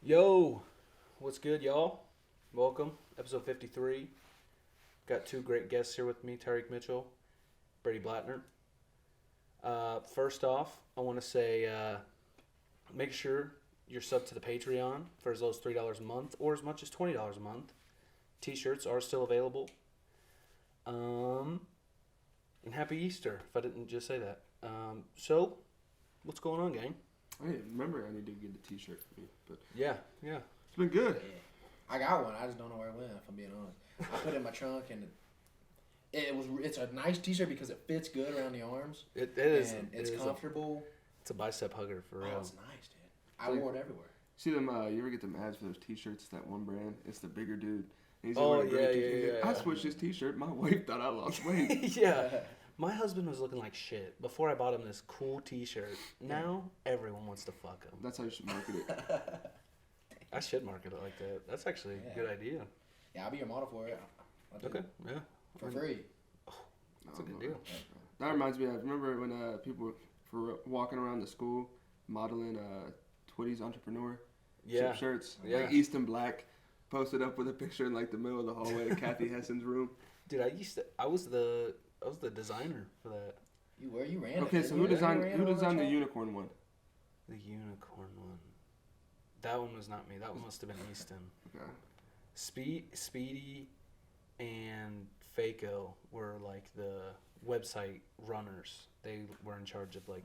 Yo, what's good, y'all? Welcome, episode 53. Got two great guests here with me, Tyrek Mitchell, Brady Blattner. First off, I want to say make sure you're subbed to the Patreon for as low as $3 a month or as much as $20 a month. T-shirts are still available. And happy Easter, if I didn't just say that. So, what's going on, gang? Hey, remember I need to get a T-shirt for me, but Yeah. it's been good. Yeah. I got one. I just don't know where it went, if I'm being honest. I put it in my trunk, and it's a nice T-shirt because it fits good around the arms. It is. And it's comfortable. It's a bicep hugger, for real. Oh, it's nice, dude. I wore it everywhere. See them? You ever get them ads for those T-shirts? It's that one brand. It's the bigger dude. And he's Oh, wearing a great yeah, T-shirt. yeah. I switched his T-shirt. My wife thought I lost weight. Yeah. My husband was looking like shit before I bought him this cool T-shirt. Now everyone wants to fuck him. That's how you should market it. I should market it like that. That's actually a good idea. Yeah, I'll be your model for it. I'll do Okay, it yeah. for free. That's a good deal. That reminds me of, remember when people were walking around the school modeling Twitty's entrepreneur shirts? Yeah. Like Easton Black posted up with a picture in like the middle of the hallway of Kathy Hessen's room. Dude, I was the designer for that. You ran it. Okay, so who designed the unicorn one? The unicorn one. That one was not me. That one must have been Easton. Okay. Speedy and Faco were like the website runners. They were in charge of like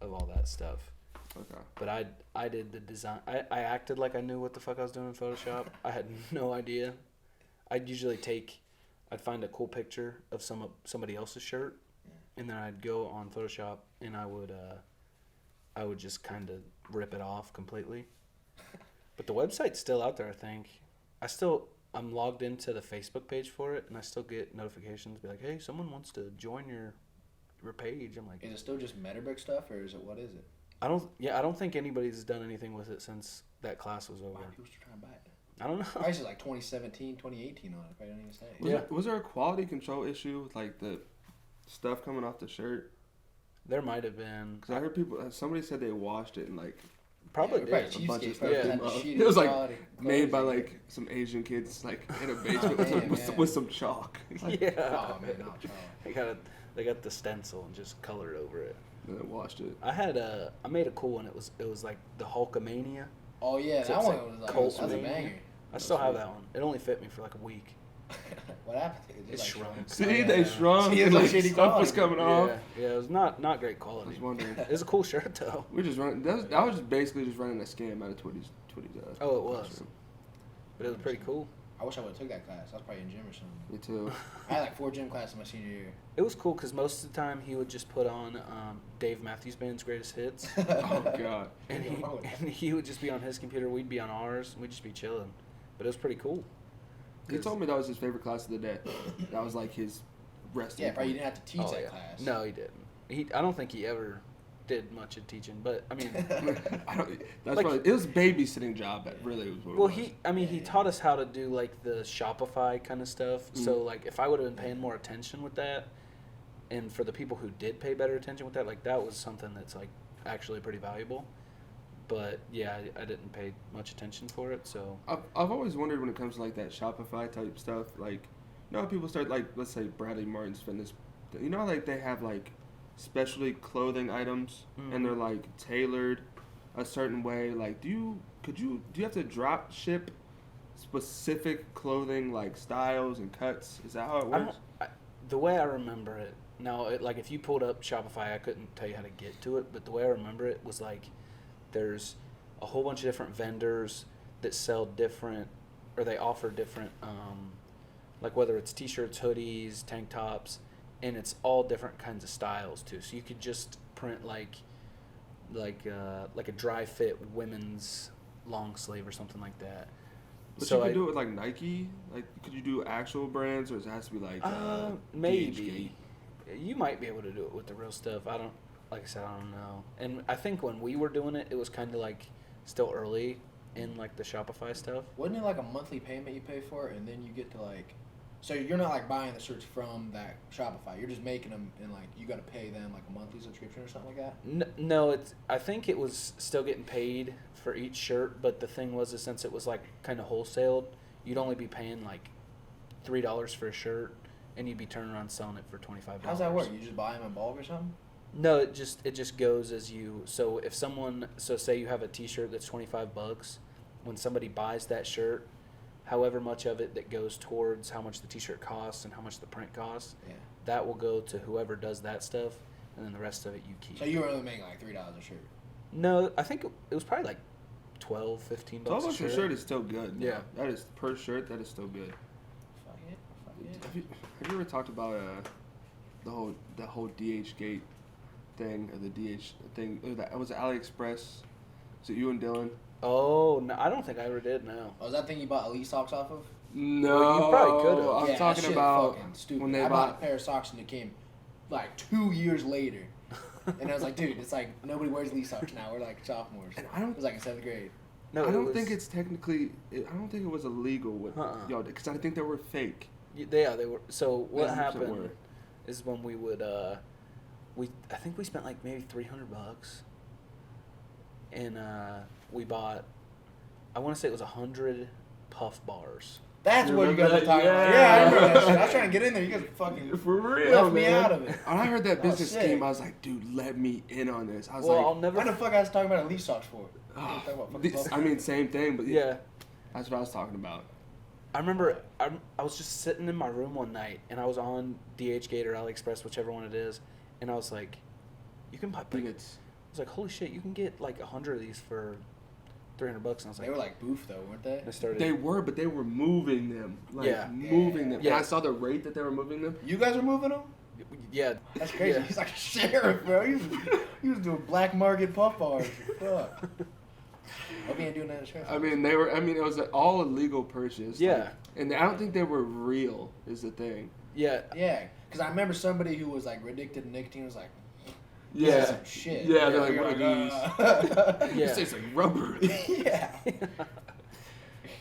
of all that stuff. Okay. But I did the design. I acted like I knew what the fuck I was doing in Photoshop. I had no idea. I'd find a cool picture of somebody else's shirt, and then I'd go on Photoshop and I would just kind of rip it off completely. But the website's still out there, I think. I'm logged into the Facebook page for it, and I still get notifications be like, hey, someone wants to join your page. I'm like, Is it still just Metabrick stuff, or is it, what is it? I don't think anybody's done anything with it since that class was over. Why people still trying to buy it? I don't know. Price is like 2017, 2018 on it, if I don't even say. Was there a quality control issue with like the stuff coming off the shirt? There might have been. Because I heard somebody said they washed it and like Probably Yeah, did. a bunch of cheapskates, stuff probably came had the off. shitty It was like quality made by clothes. like some Asian kids like in a basement Damn, with some chalk. Like, Yeah. Oh man, not Charles. They got the stencil and just colored over it. and then washed it. I made a cool one. It was like the Hulkamania. Oh yeah, So that it's one like was like Colt that's a Mania. banger. I still have that one. It only fit me for like a week. What happened to it? It Just, shrunk. See, Oh, yeah. they shrunk. See, it and, was like, shitty stuff was quality. coming off. Yeah, it was not great I quality. was wondering. It was a cool shirt though. We just run. That was basically just running a scam out of Twitty's. Oh, it was. But it was pretty cool. I wish I would have took that class. I was probably in gym or something. Me too. I had like 4 gym classes my senior year. It was cool because most of the time he would just put on Dave Matthews Band's greatest hits, Oh god. and he would just be on his computer. We'd be on ours. We'd just be chilling. But it was pretty cool. He told me that was his favorite class of the day. That was like his resting. Yeah, probably you point. didn't have to teach that class. No, he didn't. I don't think he ever did much of teaching. But I mean, I don't. That's Like- probably it was a babysitting job. That really was what well, it was. he taught us how to do like the Shopify kind of stuff. So like, if I would have been paying more attention with that, and for the people who did pay better attention with that, like that was something that's like actually pretty valuable. But yeah, I didn't pay much attention for it. So I've always wondered when it comes to like that Shopify type stuff, like, you know how people start like, let's say Bradley Martin's fitness, you know, like they have like specialty clothing items and they're like tailored a certain way. Like, do you have to drop ship specific clothing like styles and cuts? Is that how it works? The way I remember it now, like if you pulled up Shopify, I couldn't tell you how to get to it. But the way I remember it was like, there's a whole bunch of different vendors that sell different, or they offer different, like whether it's t-shirts, hoodies, tank tops, and it's all different kinds of styles too. So you could just print like a dry fit women's long sleeve or something like that. But so you can do it with like Nike. Like, could you do actual brands, or does it has to be like maybe you might be able to do it with the real stuff. Like I said, I don't know. And I think when we were doing it, it was kind of like still early in like the Shopify stuff. Wasn't it like a monthly payment you pay for it, and then you get to like So you're not like buying the shirts from that Shopify. You're just making them, and like you got to pay them like a monthly subscription or something like that. No, I think it was still getting paid for each shirt, but the thing was, is since it was like kind of wholesaled, you'd only be paying like $3 for a shirt, and you'd be turning around selling it for $25. How's that work? You just buy them in bulk or something? No, it just goes as you. So if someone, so say you have a T-shirt that's $25, when somebody buys that shirt, however much of it that goes towards how much the T-shirt costs and how much the print costs, that will go to whoever does that stuff, and then the rest of it you keep. So you were only making like $3 a shirt. No, I think it was probably like $12, $15 $12 a shirt. a shirt is still good. Yeah. That is per shirt. That is still good. Fuck it. Have you ever talked about the whole DH gate thing, or the DH thing? Was it AliExpress? Was it you and Dylan? Oh no, I don't think I ever did. No. Oh, is that thing you bought Elite socks off of? No, Well, you probably could've. I'm that talking shit about fucking stupid. when they I bought a bought. pair of socks and it came like 2 years later, and I was like, dude, it's like nobody wears Elite socks now. We're like sophomores. And I don't. It was like in 7th grade. No, I don't think it's technically. I don't think it was illegal with Uh-uh. because I think they were fake. They were. So what 100% happened were. is when we would I think we spent like maybe $300, and we bought. I want to say it was 100 Puff bars. That's You what you remember guys were that? talking about. Yeah. Yeah, I remember that shit. I was trying to get in there. You guys fucking For real, left me man. out of it. When I heard that Oh, business sick. scheme, I was like, dude, let me in on this. I was Well, like, I'll never. Why the fuck I was talking about Elite socks for? oh, Talking about fucking Puff I mean, same thing, but Yeah. that's what I was talking about. I remember I was just sitting in my room one night, and I was on DHgate or AliExpress, whichever one it is, and I was like, you can buy. I think it's. I was like, holy shit, you can get like 100 of these for $300, and I was like, They were like boof though, weren't they? I started. They were, but they were moving them. Like, Yeah. moving them. Yeah. And I saw the rate that they were moving them. You guys were moving them? Yeah, That's crazy. Yeah. He's like a sheriff, bro. He was doing black market puff bars. Fuck. Hope he ain't doing that in sheriff. I mean, they were. I mean, it was an all illegal purchase. Yeah. Like, and I don't think they were real. Is the thing. yeah. Yeah, because I remember somebody who was like addicted to nicotine was like, Yeah. "This is some shit." Yeah, they're like, You're what are these? Yeah. This tastes like rubber. Yeah.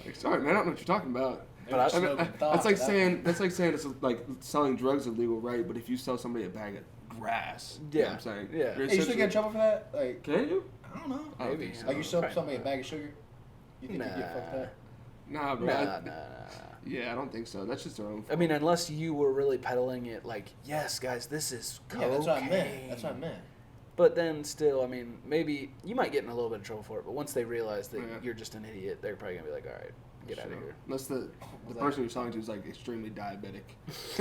Like, sorry, man. I don't know what you're talking about. They were But I mean, smoking that's thoughts like at that saying point. it's like selling drugs illegal, right? But if you sell somebody a bag of grass, you know what I'm saying? Yeah. You're Hey, you still essentially- get in trouble for that? Like, Can you? I don't know. I don't Maybe. think so. Like you sell Probably somebody a not. bag of sugar? You think you get fucked up? Nah, bro. Nah. Yeah, I don't think so. That's just their own. I mean, unless you were really peddling it, like, yes, guys, this is cocaine. Yeah, that's what I meant. That's what I meant. But then still, I mean, maybe you might get in a little bit of trouble for it. But once they realize that Yeah. you're just an idiot, they're probably gonna be like, all right, get out of here. Unless the person you're selling to is like extremely diabetic,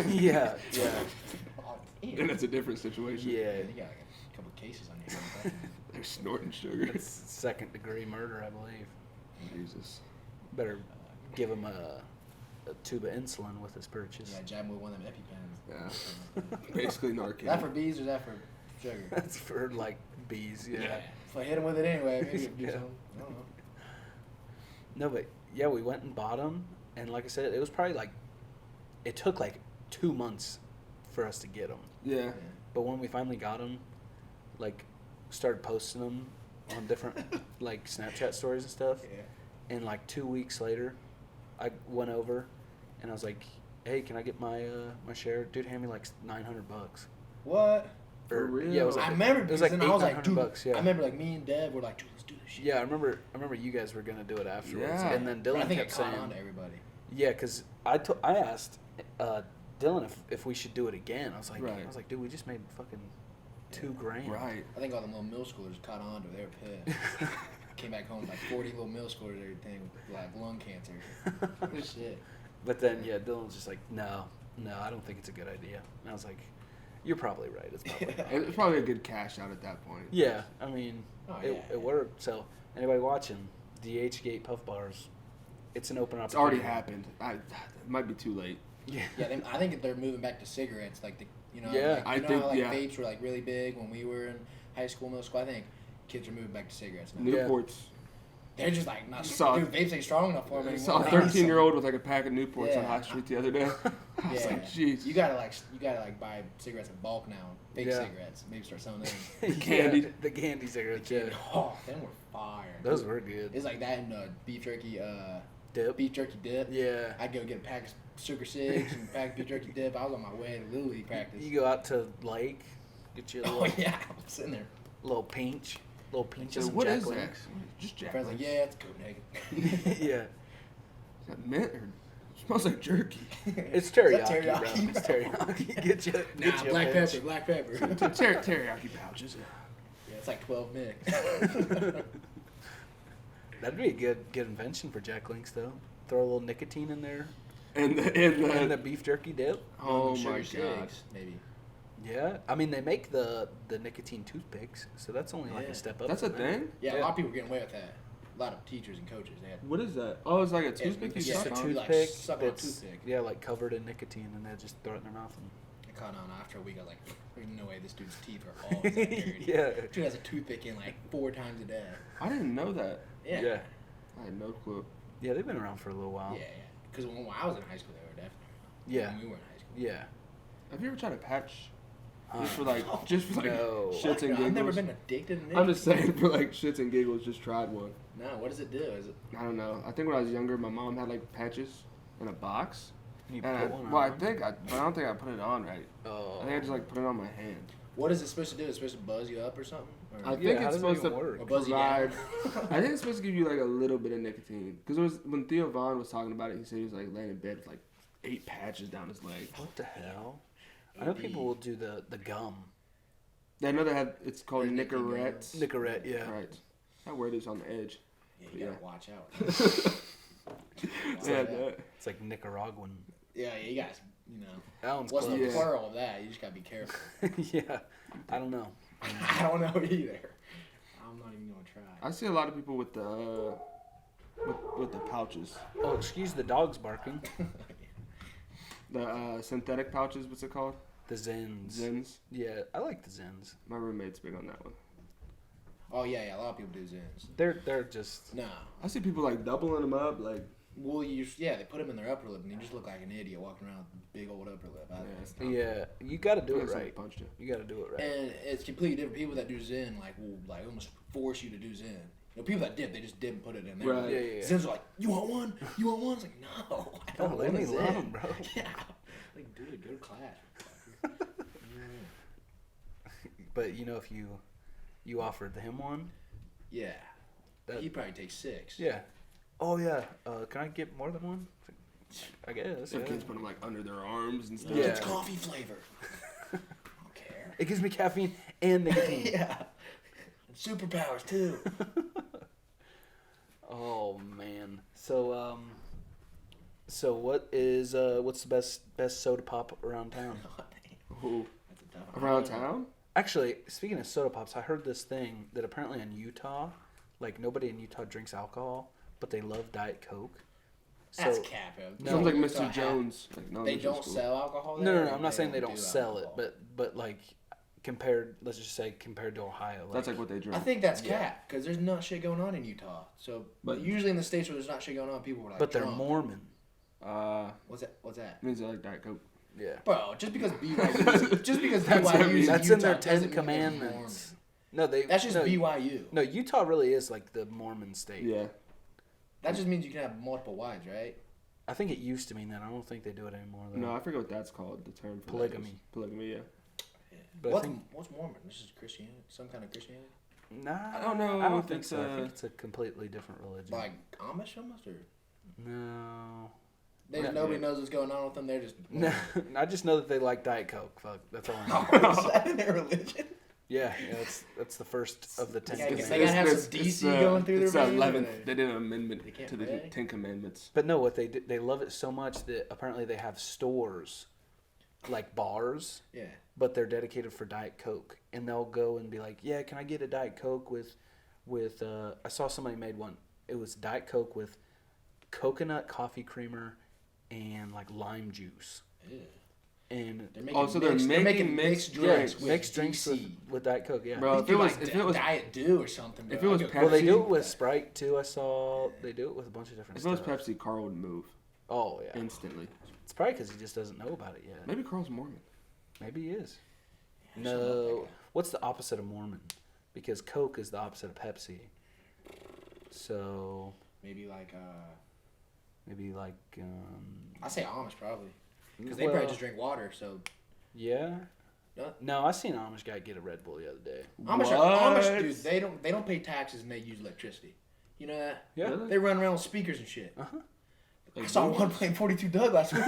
Yeah, yeah, Oh, then damn. it's a different situation. yeah. You got like a couple cases on your hands. They're snorting sugar. It's second-degree murder, I believe. Jesus. Better give him a tube of insulin with his purchase. Yeah, jab him with one of them EpiPens. Yeah. Basically Is Narcan. that for bees or is that for sugar? That's for like bees. Yeah. If I hit him with it anyway, maybe it'd do Yeah. something. I don't know. No, but yeah, we went and bought them, and like I said, it was probably like, it took like 2 months for us to get them. Yeah. But when we finally got them, like, started posting them on different like Snapchat stories and stuff, Yeah. and like 2 weeks later, I went over, and I was like, "Hey, can I get my my share?" Dude, hand me like $900. What? For real? Yeah, it was like, I remember it was because like then I was like, $800 dude. bucks, yeah. I remember like me and Deb were like, dude, let's do this shit. Yeah, I remember you guys were gonna do it afterwards, Yeah. and then But I Dylan think kept it caught saying, on to everybody. "Yeah," because I asked Dylan if we should do it again. I was like, Right. dude, we just made fucking $2,000. Right. I think all the little middle schoolers caught on to it. They were pissed. Came back home with like 40 little middle schoolers and everything with like lung cancer. Oh, shit. But then, yeah, Dylan was just like, no, I don't think it's a good idea. And I was like, you're probably right. It's probably not. And it's probably a good cash out at that point. Yeah, I mean, Oh, it yeah. it worked. So anybody watching, DH-gate Puff Bars, it's an open It's opportunity. already happened. It might be too late. Yeah. Yeah, I think they're moving back to cigarettes. Like, Yeah. like, I you know think- how like yeah. vapes were like really big when we were in high school, middle school? I think kids are moving back to cigarettes now. Yeah. Newports. They're just like, not Saw- dude, vapes ain't strong enough for them I anymore. saw a They need 13-year-old with like a pack of Newports on Yeah. High Street the other day. I was Yeah. like, jeez. You gotta buy cigarettes in bulk now. Fake Yeah. cigarettes. Maybe start selling them. Yeah, candy. the candy cigarettes, yeah. Oh, them were fire. Those were good. It's like that and beef jerky. Dip. beef jerky dip. Yeah. I'd go get a pack of sugar cigs and a pack of beef jerky dip. I was on my way to Little League practice. You go out to Lake, get you a little, Oh yeah, I was sitting there. little pinch So of some what Jack is that? Links. Just My Jack friend's like, Links. yeah, it's Copenhagen. Yeah. Is that mint or smells like jerky? It's Is that teriyaki, bro. teriyaki, It's bro? teriyaki. Get you Nah, a black pinch. pepper, black pepper. Teriyaki pouches. Yeah, it's like 12 mix. That'd be a good invention for Jack Links, though. Throw a little nicotine in there And and the beef jerky dip. oh Sugar my god. cigs, maybe. Yeah, I mean they make the nicotine toothpicks, so that's only like Yeah. a step up. That's a from that. thing? Yeah, Yeah. a lot of people were getting away with that. A lot of teachers and coaches, they had. What is that? Oh, it's like a toothpick It's you just a suck on? Like toothpick suck on a that's toothpick. yeah, like covered in nicotine, and they just throw it in their mouth. I caught on after a week. I was like, "There's no way this dude's teeth are all that dirty." Yeah. Dude has a toothpick in like 4 times a day. I didn't know that. Yeah. Yeah, I had no clue. yeah, they've been around for a little while. Yeah, yeah. Because when I was in high school, they were definitely. Yeah. When we were in high school. Yeah. Have you ever tried a patch? Huh. Just for like No. shits and I've giggles. never been addicted to I'm just saying for like shits and giggles, just tried one. No, what does it do? Is it? I don't know. I think when I was younger, my mom had like patches in a box. You And put one well, on. but I don't think I put it on right. Oh. I think I just like put it on my hand. What is it supposed to do? It's supposed to buzz you up or something? Or I Yeah, think how it's does that supposed to even work? or buzz you down? provide. I think it's supposed to give you like a little bit of nicotine. Because it was when Theo Vaughn was talking about it, he said he was like laying in bed with like 8 patches down his leg. What the hell? I know people will do the gum. I know they have. It's called Or Nicky Nicorettes. Nicorette, yeah. Right. That word is on the edge. Yeah, you gotta Yeah. watch out. Yeah, that. that. It's like Nicaraguan. Yeah, you guys, you know. That one's What's close. the Yeah. plural of that? You just gotta be careful. Yeah. I don't know. I don't know either. I'm not even gonna try. I see a lot of people with the with the pouches, Oh, excuse the dogs barking. the synthetic pouches. What's it called? The Zens. Zins. Yeah, I like the Zens. My roommate's big on that one. Oh yeah, a lot of people do Zins. They're just No. I see people like doubling them up, like Well, they put them in their upper lip, and you just look like an idiot walking around with a big old upper lip. yeah. You got to do it Somebody right. punched you. You got to do it right. And it's completely different. People that do Zen will like almost force you to do Zen. You know, people that dip, they just dip and put it in there. Right. Yeah. Zens are like, you want one? You want one? It's like, no, I don't Leave want me a Zen. alone, bro. Yeah. Like, dude, go to class. But if you offered him one, Yeah. That- He'd probably take 6. yeah. Oh yeah. Can I get more than one? I guess. Some Yeah. kids put them like under their arms and stuff. Yeah. It's coffee flavor. I don't care. It gives me caffeine and nicotine. Yeah. And superpowers, too. Oh man. So what's the best soda pop around town? Ooh. That's a tough one. Around town? Actually, speaking of soda pops, I heard this thing that apparently in Utah, like nobody in Utah drinks alcohol, but they love Diet Coke. That's So cap. No. Sounds like Utah Mr. Jones. Like, no, They Mr. don't School. sell alcohol no, there? no, or I'm not saying they don't do sell alcohol? it, but like compared, let's just say compared to Ohio, That's like what they drink. I think that's Yeah. cap because there's not shit going on in Utah. So, But- but usually in the states where there's not shit going on, people are like, but they're drunk. Mormon. What's that? What's that? means they like Diet Coke. Yeah. Bro, just because BYU, just because That's what I BYU, mean. That's in their Utah 10 doesn't mean they're commandments. No, they. Mormon. That's just no, BYU. No, Utah really is like the Mormon state. Yeah. That just means you can have multiple wives, right? I think it used to mean that. I don't think they do it anymore though. No, I forget what that's called. The term for Polygamy. That is. Polygamy, yeah. But I think What's Mormon? This is Christianity, some kind of Christianity, nah. I don't know I don't if think it's, so. I think it's a completely different religion. like Amish almost, or No. nobody knows what's going on with them. They're just No, I just know that they like Diet Coke. Fuck, that's all I know. Oh, is that in their religion? Yeah, that's the first of the 10 Yeah, I guess commandments. they gotta have some DC going through it's their the veins, or 11th. They did an amendment They can't to the pray? 10 Commandments. But no, what they love it so much that apparently they have stores, like bars, Yeah. but they're dedicated for Diet Coke, and they'll go and be like, "Yeah, can I get a Diet Coke with I saw somebody made one. It was Diet Coke with coconut coffee creamer and like lime juice." Ew. And They're making So they're making mixed drinks with mixed drinks DC. with Diet Coke, yeah. Bro, If it was Diet Dew or something, bro, if it was I'd go Pepsi- Well, they do crazy it with that. Sprite too. I saw they do it with a bunch of different If it was stuff. Pepsi, Carl would move Oh yeah, instantly. it's probably because he just doesn't know about it yet. Maybe Carl's Mormon. Maybe he is. Yeah, something like No, that. what's the opposite of Mormon? Because Coke is the opposite of Pepsi. So Maybe like Maybe like. I say Amish probably, because they probably just drink water. So Yeah. Yeah. No, I seen an Amish guy get a Red Bull the other day. Amish dude, they don't pay taxes and they use electricity. You know that? Yeah. Really? They run around with speakers and shit. Uh huh. I saw one playing 42 Doug last week.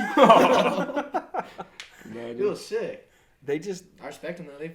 It was sick. They just. I respect them though. They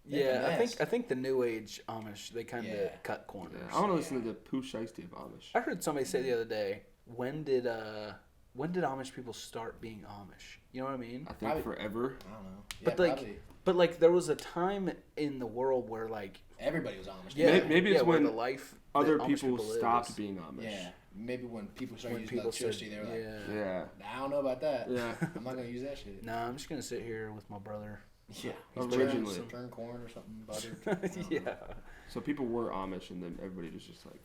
Yeah, finesse. I think the new age Amish, they kind of cut corners. Yeah, I want to listen to the Pooh Shiesty of Amish. I heard somebody say the other day, when did Amish people start being Amish? You know what I mean? I think forever. I don't know. Yeah, But like, probably. but like, there was a time in the world where like, Everybody was Amish. yeah, Maybe it's where when the life other that Amish people live stopped is- being Amish. Yeah, maybe when people started when using people electricity, said, they were like, Yeah. I don't know about that. Yeah. I'm not gonna use that shit. Nah, I'm just gonna sit here with my brother. Yeah, Originally. turn corn or something, butter. Yeah. So people were Amish, and then everybody was just like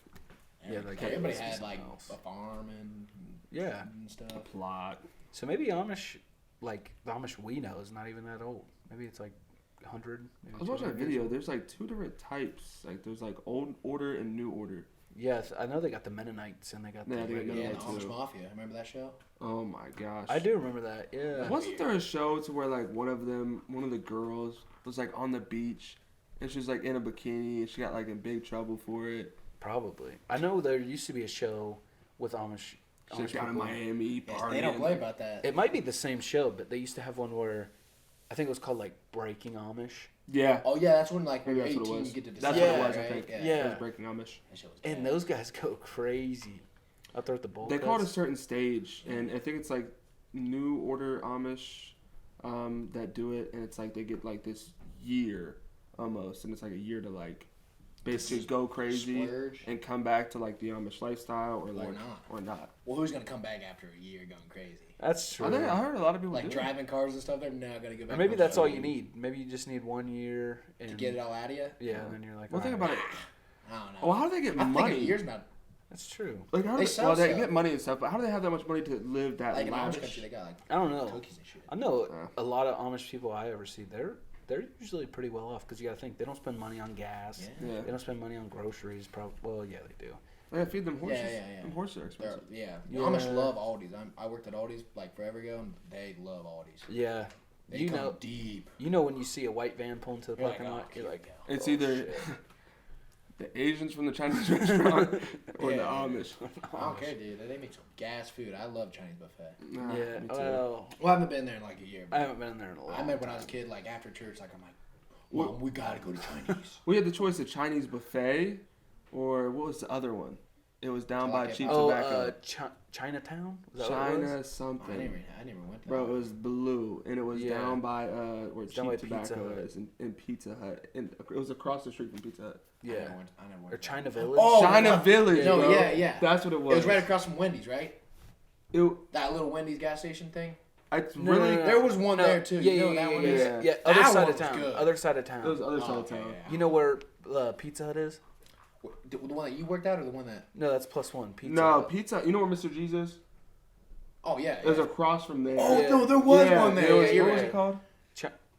Yeah, like everybody that was had like something else. a farm Yeah. and stuff. a plot. So maybe Amish, like the Amish we know, is not even that old. Maybe it's like 100. Maybe I was watching a 200 years video. old. There's like 2 different types. Like there's like old order and new order. Yes, I know they got the Mennonites and they got Yeah, the. they got Yeah, the Mennonites Amish too. Mafia. Remember that show? Oh my gosh. I do remember that. Yeah. Wasn't there a show to where like one of the girls was like on the beach and she was like in a bikini and she got like in big trouble for it? Probably. I know there used to be a show with Amish. She was down in people. Miami Yes, partying. they don't play about that. It might be the same show, but they used to have one where I think it was called like Breaking Amish. Yeah. Oh yeah, that's when like when Maybe you're that's what it 18, was. you get to decide. That's what it was, right? I think. Yeah. Yeah. It was Breaking Amish. That shit was And bad. those guys go crazy out there at the bowl. They call it a cuts. certain stage, and I think it's like New Order Amish that do it, and it's like they get like this year almost, and it's like a year to like basically go crazy Splurge. and come back to like the Amish lifestyle or like not. or not. Well, who's gonna come back after a year going crazy? That's true. I heard a lot of people Like do it. driving cars and stuff. They're not gonna go back. Or maybe on that's all track you need. Maybe you just need 1 year and to get it all out of you. Yeah, and then you're like, Well, think "Alright." about it. I don't know. Well, how do they get I think money? a year's not That's true. Like how do They they, sell well, they stuff. get money and stuff, but how do they have that much money to live that like in Amish lavish? country. They got like I don't know. cookies and shit. I know Yeah. a lot of Amish people I ever see. They're usually pretty well off because you got to think they don't spend money on gas. Yeah. Yeah, They don't spend money on groceries. Well, yeah, they do. they gotta feed them horses. Yeah. Them horses are They're, expensive. yeah. Yeah. Amish love Aldi's. I worked at Aldi's like forever ago, and they love Aldi's. Yeah. They You come know- deep. You know when you see a white van pull into the You're like, parking oh, lot, you're here like, we go. It's "Oh, either shit." the Asians from the Chinese restaurant or the Yeah. Amish. I don't care, dude. They make some gas food. I love Chinese buffet. Nah, Yeah. me too. Well, Well, I haven't been there in like a year. I But haven't been in there in a long I remember when I was a time. kid, like after church, like I'm like, What- Mom, we gotta go to Chinese. We had the choice of Chinese buffet or what was the other one? It was down by Like Cheap Oh, Tobacco. Chinatown? Was that what it China was? something. I never went there. Bro, it was blue, and it was Yeah. down by where It's down by Cheap Pizza Tobacco Hut. is, in Pizza Hut, and it was across the street from Pizza Hut. I never Yeah. went. I never went Or there. China Village? Oh, China no. Village. No, bro. yeah. That's what it was. It was right across from Wendy's, right? It, That little Wendy's gas station thing. it's No, really. no, no, There was one No, there too. Yeah, You know yeah, that yeah, one yeah, is? yeah, yeah. That Other one side was of town. good. Other side of town. It was the other side Oh, of town. okay, yeah. You know where Pizza Hut is? The one that you worked at, or the one that? No, that's plus one. Pizza No, Hut. Pizza. You know where Mr. G's is? Oh yeah. It was yeah. across from there. Oh Yeah. no, there was Yeah, one there. there was- Yeah, you're what was right. it called?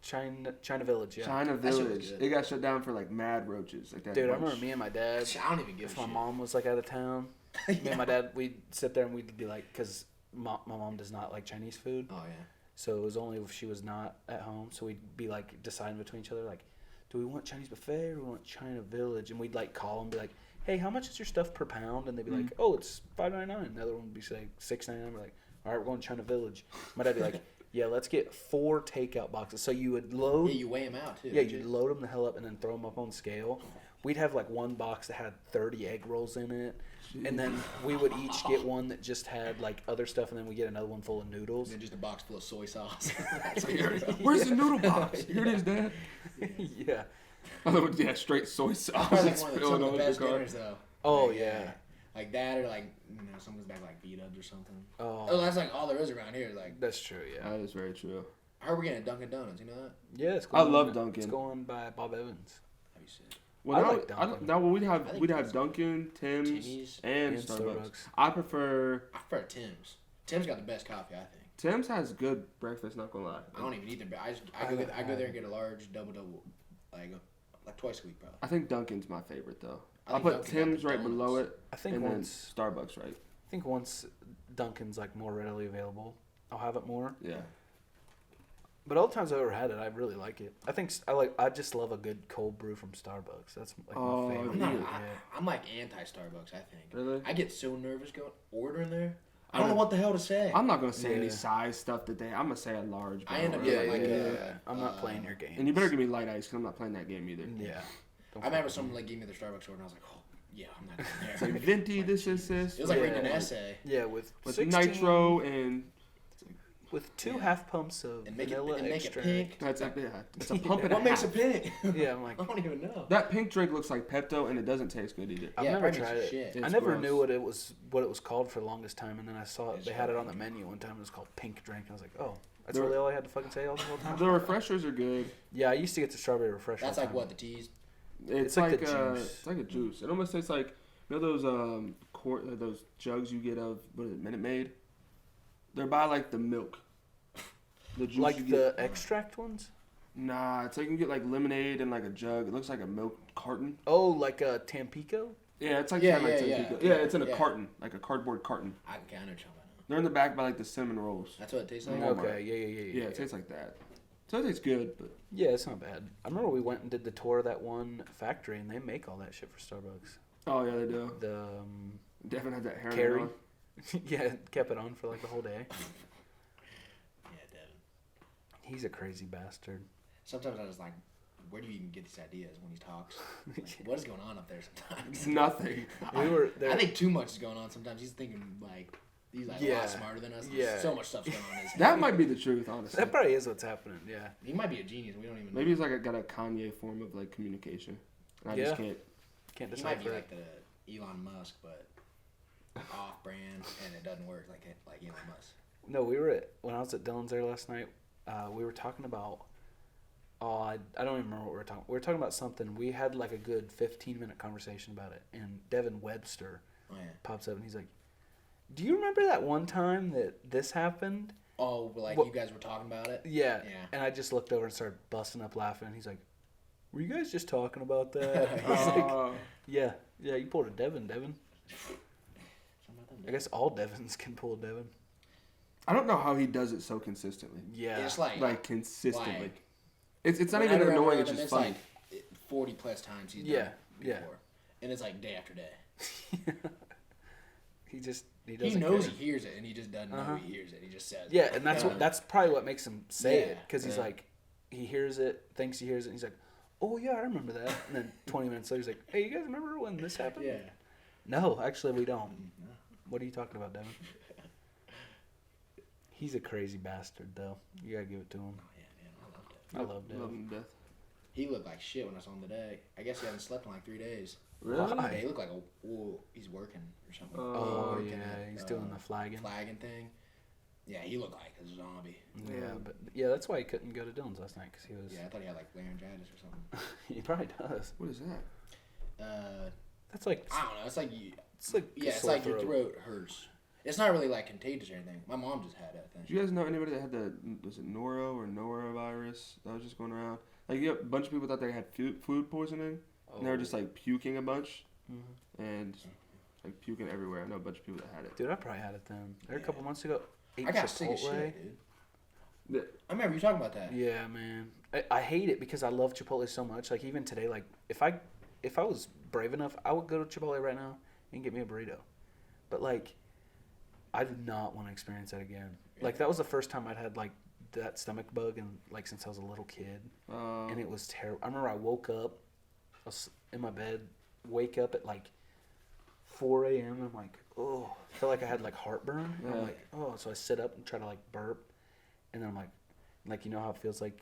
China Village, yeah. China That shit was Village. good. It got shut down for like mad roaches. Like that. Dude, I bunch. remember me and my dad, I don't even give a if my shit. mom was like out of town, me and my dad, we'd sit there and we'd be like, because my mom does not like Chinese food. Oh yeah. So it was only if she was not at home. So we'd be like deciding between each other, like, do we want Chinese buffet or do we want China Village? And we'd like call and be like, hey, how much is your stuff per pound? And they'd be like, oh, it's $5.99. Another one would be say $6.99. We're like, all right, we're going to China Village. My dad'd be like, yeah, let's get 4 takeout boxes. So you would load. Yeah, you weigh them out too. Yeah, don't you'd load them the hell up and then throw them up on scale. We'd have like one box that had 30 egg rolls in it. And then we would each get one that just had like other stuff, and then we get another one full of noodles. And then just a box full of soy sauce. Where's the noodle box? Here it is, Dad. Yeah. Yeah, straight soy sauce. Probably like It's one of the, spilling some of all the over best your car. dinners though. Oh, Like, yeah. Like that, or like someone comes back like B-dubs or something. Oh, Oh, that's like all there is around here. Like that's true, yeah. That is very true. I heard we're getting a Dunkin' Donuts. You know that? Yeah, it's I going. love Dunkin'. It's going by Bob Evans. That'd be sick. Well, I now, like Dunkin'. now we'd I have think we'd have it's- Dunkin', Tim's, Timmy's and and Starbucks. Starbucks. I prefer I prefer Tim's. Tim's got the best coffee, I think. Tim's has good breakfast. Not gonna lie. I don't even eat their. I go there and get a large double, like twice a week, probably. I think Dunkin's my favorite though. I I'll think put Dunkin' got Tim's the right below donuts. it, I think and once then Starbucks right. Dunkin's like more readily available, I'll have it more. Yeah. But all the times I've ever had it, I really like it. I just love a good cold brew from Starbucks. That's like my favorite. I'm like anti-Starbucks, I think. Really? I get so nervous ordering there. I don't know what the hell to say. I'm not gonna say any size stuff that I'm gonna say a large. I end up getting I'm not playing your game. And you better give me light ice because I'm not playing that game either. Yeah. I remember someone like gave me the Starbucks order and I was like, oh yeah, I'm not going there. It's like venti, this. It was like reading an essay. Yeah, with 16, nitro and. With 2 half pumps of vanilla make extract. it pink. It's a pump and a What makes half. it pink? Yeah, I'm like, I don't even know. That pink drink looks like Pepto and it doesn't taste good either. I've never tried it. Shit. I It's never gross. knew what it was called for the longest time, and then I saw it. They had it on the menu one time. It was called Pink Drink. And I was like, oh, that's really all I had to fucking say all the whole time. The refreshers are good. Yeah, I used to get the strawberry refresher. That's like what, the teas? It's like like the juice. It's like a juice. It almost tastes like those those jugs you get of what is it, Minute Maid. They're by like the milk. The juice like you the get. extract ones. Nah, it's like you can get like lemonade in like a jug. It looks like a milk carton. Oh, like a Tampico. Yeah, it's like Yeah, kinda like yeah, Tampico. yeah. Yeah, it's in a Yeah. carton, like a cardboard carton. I can kind of tell that. They're in the back by like the cinnamon rolls. That's what it tastes like? Walmart. Okay, yeah. Yeah, it tastes like that. So it tastes good, but Yeah, it's not bad. I remember we went and did the tour of that one factory, and they make all that shit for Starbucks. oh yeah, they do. The Devin had that hair. Carrie. on. Yeah, kept it on for like the whole day. Yeah, Devin. He's a crazy bastard. Sometimes I was like, where do you even get these ideas when he talks? Like, what is going on up there sometimes? It's nothing. We were there. I think too much is going on sometimes. He's thinking like, he's like a Yeah. lot smarter than us. Yeah. So much stuff's going on in his head. That might be the truth, honestly. That probably is what's happening. Yeah. He might be a genius. We don't even know. Maybe he's like got a Kanye form of like communication. And I just can't. Can't He might be decipher like it. the Elon Musk, but off-brand, and it doesn't work like Elon Musk. No, when I was at Dylan's there last night. We were talking about. Oh, I don't even remember what we were talking. We were talking about something. We had like a good 15-minute conversation about it, and Devin Webster Oh yeah. pops up and he's like, "Do you remember that one time that this happened?" Oh, like What- you guys were talking about it. Yeah. Yeah. And I just looked over and started busting up laughing. And he's like, "Were you guys just talking about that?" I was like, "Yeah, you pulled a Devin. Something about I that. guess all Devins can pull a Devin." I don't know how he does it so consistently. Yeah. It's like Consistently. like, It's not even whenever I'm annoying. around It's him, just funny. like 40 plus times he's Yeah, done it yeah. before. And it's like day after day. he doesn't He knows care. he hears it, and he just doesn't know he hears it. He just says, Yeah, and that's probably what makes him say it, Yeah, because he's yeah. like, he hears it, thinks he hears it, and he's like, "Oh yeah, I remember that." And then 20 minutes later, he's like, "Hey, you guys remember when this happened?" Yeah. No, actually, we don't. What are you talking about, Devin? He's a crazy bastard, though. You gotta give it to him. Oh, yeah, man, I loved it. I love Love Devin. him to death. He looked like shit when I saw him today. I guess he hasn't slept in like 3 days. Really? Why? Yeah, he looked like he's working or something. Oh Working yeah, at, he's doing the flagging. flagging thing. Yeah, he looked like a zombie. Yeah, but yeah, that's why he couldn't go to Dylan's last night, because he was. Yeah, I thought he had like laryngitis or something. He probably does. What is that? That's like. I don't know. It's like a it's sore like your throat hurts. It's not really like contagious or anything. My mom just had that thing. Do you guys know anybody that had was it noro or norovirus that was just going around? Like, you have a bunch of people thought they had food poisoning, and they were just like puking a bunch, and like puking everywhere. I know a bunch of people that had it. Dude, I probably had it then. There a couple months ago. Ate I got sick as Chipotle. shit, dude. I remember you talking about that. Yeah, man. I hate it because I love Chipotle so much. Like, even today, like, if I was brave enough, I would go to Chipotle right now and get me a burrito. But, like, I do not want to experience that again. Like, that was the first time I'd had, like, that stomach bug, and like, since I was a little kid. And it was terrible. I remember I woke up, I was in my bed, wake up at, like, 4 a.m. and I'm like, oh, I felt like I had, like, heartburn. And I'm like, oh, so I sit up and try to, like, burp. And then I'm like, you know how it feels like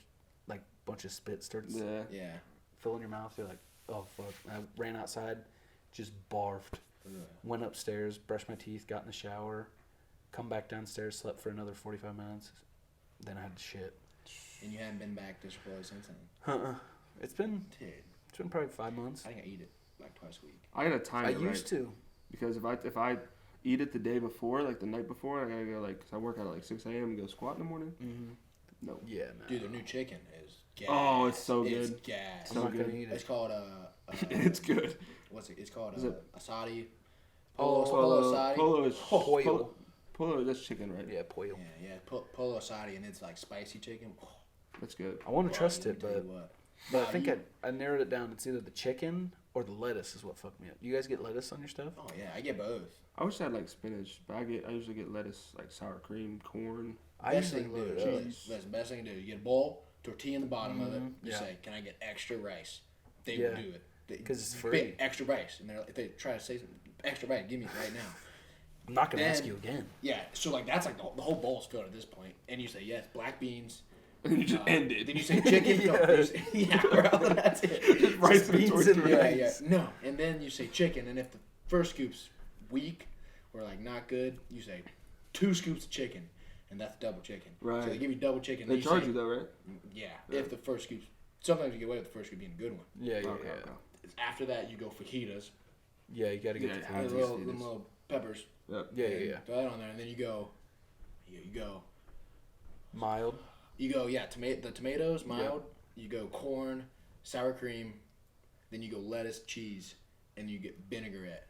a bunch of spit starts Yeah. filling your mouth? You're like, oh, fuck. And I ran outside, just barfed. Ugh. Went upstairs, brushed my teeth, got in the shower, come back downstairs, slept for another 45 minutes. Then I had shit. And you haven't been back to Chipotle since then? It's been Dude, probably 5 months. I think I eat it like twice a week. I gotta time I it used right. to. Because if I eat it the day before, like the night before, I gotta go like, cause I work out at like 6 a.m. and go squat in the morning. Mm-hmm. No. Yeah, man. Dude, the new chicken is gas. Oh, it's so It's good. gas. I'm not good. gonna eat It's it. called It's good. what's it? It's called Is it- Asadi. Oh, Polo Asadi. Polo is Pollo. Polo, that's chicken, right? Yeah, pollo. Yeah. Polo asadi, and it's like spicy chicken. Oh, That's good. I want to trust let it, me tell but you what. I Nah, think you- I narrowed it down. It's either the chicken or the lettuce is what fucked me up. You guys get lettuce on your stuff? Oh yeah, I get both. I wish I had like spinach, but I usually get lettuce, like sour cream, corn. I Best usually thing to load do, it up. cheese. That's the best thing to do. You get a bowl, tortilla in the bottom of it. Mhm, You yeah. say, "Can I get extra rice?" They Yeah. will do it 'Cause it's free. Extra rice, and if they try to say something, extra rice, give me it right now. I'm not gonna ask Then- you again. Yeah, so like that's like the whole bowl's filled at this point, and you say yes, black beans. And you just end it. Then you say chicken. No, you say, yeah, bro, that's it. Just rice and beans tortilla. and Yeah, rice. yeah. No, and then you say chicken, and if the first scoop's weak or like not good, you say 2 scoops of chicken, and that's double chicken. Right. So they give you double chicken. They then charge say, you though, right? Yeah, if the first scoop's. Sometimes you get away with the first scoop being a good one. Yeah, yeah, Okay, yeah. okay. It's after that you go fajitas, Yeah, you gotta get Yeah, the yeah. fries. the little peppers. Yep. Yeah, and yeah, yeah. Throw that on there, and then you go. Mild. Yeah, the tomatoes mild. You go corn, sour cream, then you go lettuce, cheese, and you get vinaigrette.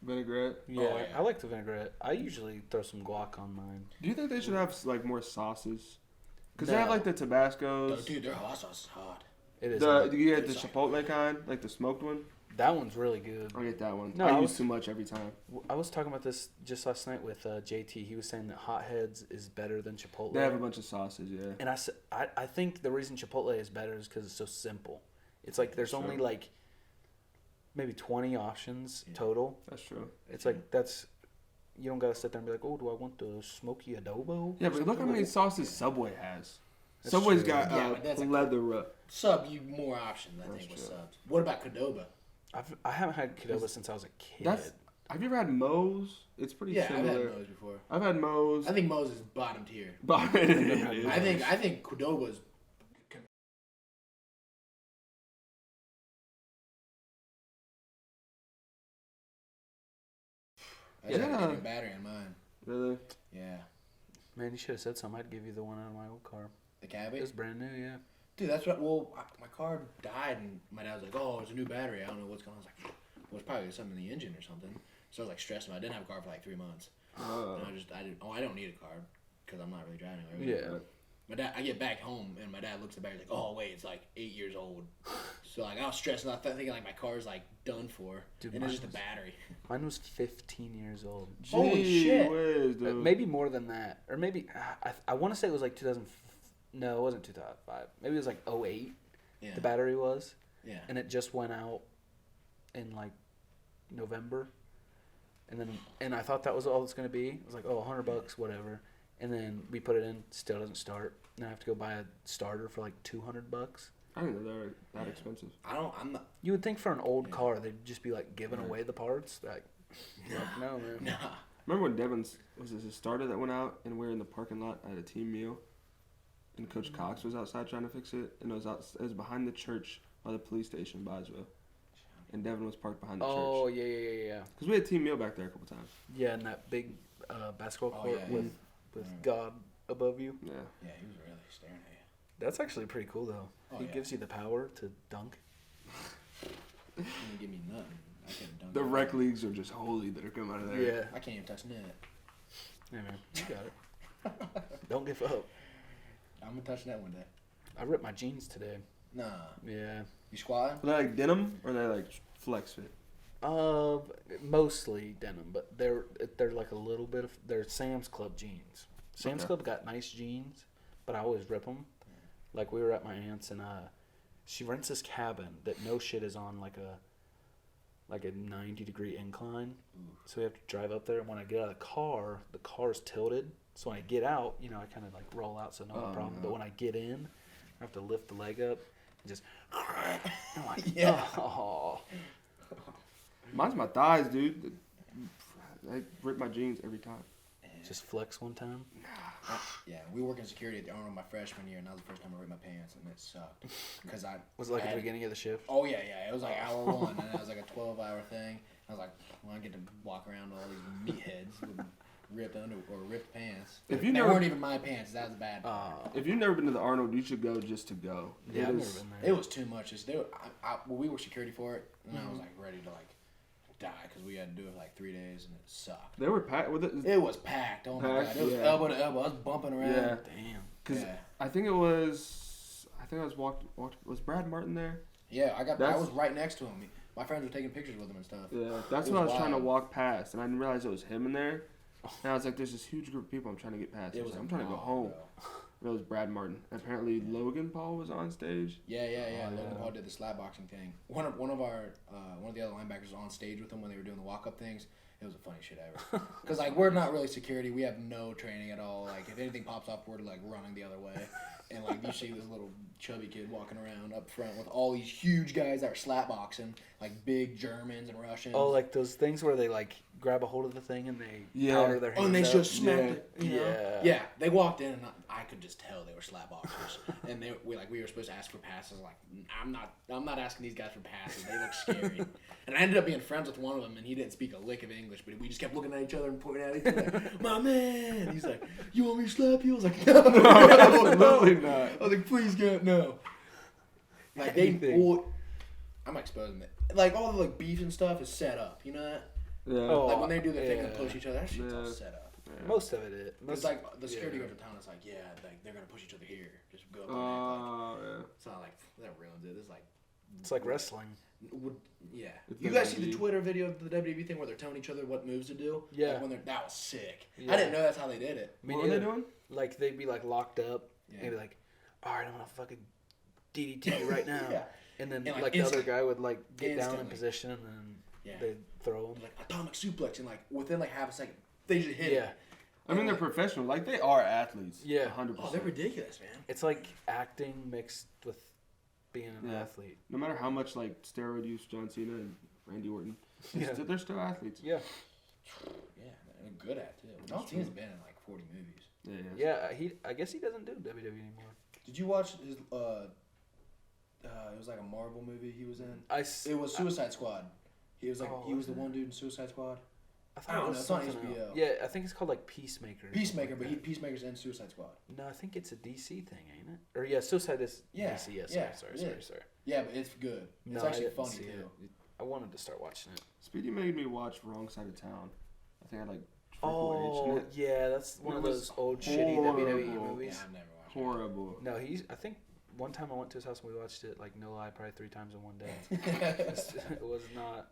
Vinaigrette. Yeah, Oh, yeah. I like the vinaigrette. I usually throw some guac on mine. Do you think they should have like more sauces? Because they No. have like the Tabascos. Oh, dude, their hot sauce is hot. It is. Do you get the It's like- Chipotle kind, like the smoked one? That one's really good. I get that one. No, I I use was- too much every time. I was talking about this just last night with JT. He was saying that Hot Heads is better than Chipotle. They have a bunch of sauces, yeah. And I think the reason Chipotle is better is because it's so simple. It's like there's only Sure. like maybe 20 options Yeah. total. That's true. It's like you don't gotta sit there and be like, oh, do I want the smoky adobo? Yeah, but look how many sauces Subway has. That's Subway's true. got Yeah, but that's a- plethora. Sub, you more options, I That's think, with true. subs. What about Qdoba? I haven't had Qdoba since I was a kid. Have you ever had Moe's? It's pretty Yeah, I've similar. had Moe's before. I've had Moe's. I think Moe's is bottom tier. But had I think Qdoba's. I just had to get a new battery on mine. Really? Yeah. Man, you should have said something. I'd give you the one out of my old car. The It cabbage? was brand new, yeah. Dude, that's what. Well, my car died, and my dad was like, "Oh, it's a new battery. I don't know what's going on." I was like, "Well, it's probably something in the engine or something." So I was like stressing. I didn't have a car for like 3 months, and I didn't. Oh, I don't need a car because I'm not really driving. Yeah. My dad. I get back home, and my dad looks at the battery like, "Oh, wait, it's like 8 years old." So like I was stressing. I was thinking like my car's like done for, Dude, and mine it's just a was- battery. Mine was 15 years old. Holy Gee shit. whiz, dude. Maybe more than that. Or maybe, I want to say it was like 2000. No, it wasn't 2005. Maybe it was like 08, Yeah. the battery was. Yeah. And it just went out in like November. And I thought that was all it's going to be. It was like, oh, $100, whatever. And then we put it in, still doesn't start. And I have to go buy a starter for like $200. I didn't know they were that expensive. I'm not. You would think for an old Yeah. car, they'd just be like giving Yeah. away the parts. Like, fuck no, man. Nah. Remember when Devon's was this a starter that went out and we were in the parking lot at a team meal, and Coach Cox was outside trying to fix it, and it was behind the church by the police station in Boswell, and Devon was parked behind the Oh, church. yeah. Because we had team meal back there a couple times. Yeah, and that big basketball Oh, court yeah, with yeah. God above you. Yeah. Yeah, he was really staring at you. That's actually pretty cool, though. Oh, He yeah. gives you the power to dunk. He didn't give me nothing. I couldn't done The rec leagues are just holy that are coming out of there. Yeah. I can't even touch net. Yeah, man. You got it. Don't give up. I'm gonna touch net one day. I ripped my jeans today. Nah. Yeah. You squatting? Are they like denim or are they like flex fit? Mostly denim, but they're like a little bit of they're Sam's Club jeans. Sam's Okay. Club got nice jeans, but I always rip them. Like we were at my aunt's and she rents this cabin that no shit is on like a 90-degree incline. So we have to drive up there, and when I get out of the car is tilted. So when I get out, I kind of like roll out, so no Oh, problem. no. But when I get in, I have to lift the leg up and just. I'm like, Yeah. oh. Mine's my thighs, dude. I rip my jeans every time. Just flex one time. Yeah, we work in security at the Arnold my freshman year, and that was the first time I ripped my pants, and it sucked. Cause Was it like I at had- the beginning of the shift? Oh yeah. It was like hour one, and it was like a 12-hour thing. I was like, well, I get to walk around with all these meatheads with ripped ripped pants. If you They never- weren't even my pants. That was the bad part. If you've never been to the Arnold, you should go just to go. Yeah, It I've is- never been there. It was too much. Well, we were security for it, and I was like ready to like die because we had to do it for like 3 days, and it sucked. They were packed. It was packed. Oh my god, it was elbow to elbow. I was bumping around. Yeah. Damn. Because I think I was walked. Was Brad Martin there? Yeah, I was right next to him. My friends were taking pictures with him and stuff. Yeah, that's what I was trying to walk past, and I didn't realize it was him in there. And I was like, "There's this huge group of people I'm trying to get past." I'm trying to go home. It was Brad Martin. Apparently, Logan Paul was on stage. Yeah. Logan Paul did the slap boxing thing. One of the other linebackers was on stage with him when they were doing the walk up things. It was the funniest shit ever. Because like we're not really security. We have no training at all. Like if anything pops up, we're like running the other way. And like you see this little chubby kid walking around up front with all these huge guys that are slap boxing, like big Germans and Russians. Oh, like those things where they like grab a hold of the thing and they powder their hands. Oh, and they up. just smacked it. You know? Yeah. Yeah. They walked in and I could just tell they were slap boxers. And we were supposed to ask for passes. Like I'm not asking these guys for passes. They look scary. And I ended up being friends with one of them, and he didn't speak a lick of English, but we just kept looking at each other and pointing at each other. Like, my man. He's like, you want me to slap you? I was like, no, absolutely not. I was like, please God, no. Like I'm exposing it. Like all the like beef and stuff is set up. You know that? Yeah. Oh, like when they do the thing and push each other, that shit's all set up. Yeah. Most of it is. It's like the security guards in town. It's like, like they're gonna push each other here. Just go up there. Yeah. It's not like that ruins it. It's like wrestling. Yeah. It's You guys see WWE. the Twitter video of the WWE thing where they're telling each other what moves to do? Yeah. Like that was sick. Yeah. I didn't know that's how they did it. What were they doing? Like they'd be like locked up. Yeah. And they'd be like, all right, I'm gonna fucking DDT you right now. Yeah. And then like the other guy would like get down in position and then they'd throw him. Like atomic suplex, and like within like half a second they just hit it. I mean, they're professional. Like, they are athletes. Yeah. 100%. Oh, they're ridiculous, man. It's like acting mixed with being an athlete. No matter how much, like, steroid use John Cena and Randy Orton, they're still athletes. Yeah. Yeah, they're good at it, too. John Cena's been in, like, 40 movies. Yeah, I guess he doesn't do WWE anymore. Did you watch his, it was like a Marvel movie he was in? It was Suicide Squad. He was like, he was the one dude in Suicide Squad. I don't know. It's on HBO. Yeah, I think it's called like Peacemaker. Peacemaker, but Peacemaker's in Suicide Squad. No, I think it's a DC thing, ain't it? Or Suicide is DC. Yeah, sorry. Yeah, but it's good. It's actually funny too. I wanted to start watching it. Speedy made me watch Wrong Side of Town. I think I like Triple H in it. Yeah, that's one of those old shitty WWE movies. Yeah, I've never watched Horrible. No, I think one time I went to his house and we watched it, like, no lie, probably 3 times in one day. It was not...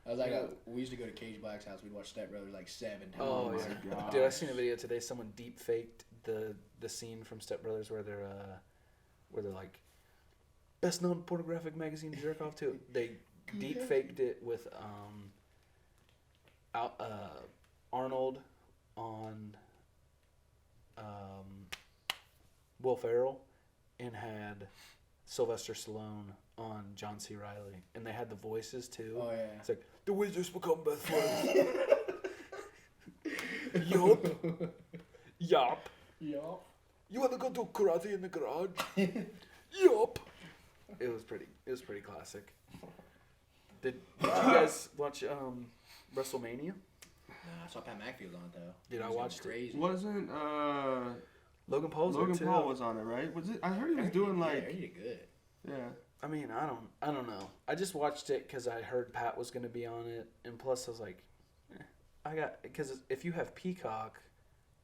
I was like, we used to go to Cage Black's house. We'd watch Step Brothers like 7 times. Oh, my God. Dude, I seen a video today. Someone deep faked the scene from Step Brothers where they're like, best known pornographic magazine to jerk off to. They deep faked it with Arnold on Will Ferrell and had Sylvester Stallone on John C. Reilly, and they had the voices too. Oh yeah. It's like the wizards become best friends. Yup. Yup. Yup. You wanna go do karate in the garage? Yup. It was pretty classic. Did you guys watch WrestleMania? I saw Pat McAfee was on it though. Dude, I watched crazy. it. Wasn't Logan Paul's Logan there too. Paul was on it, right? Was it? I heard he was doing like. Yeah, he did good. Yeah. I mean, I don't know. I just watched it because I heard Pat was going to be on it, and plus I was like, because if you have Peacock,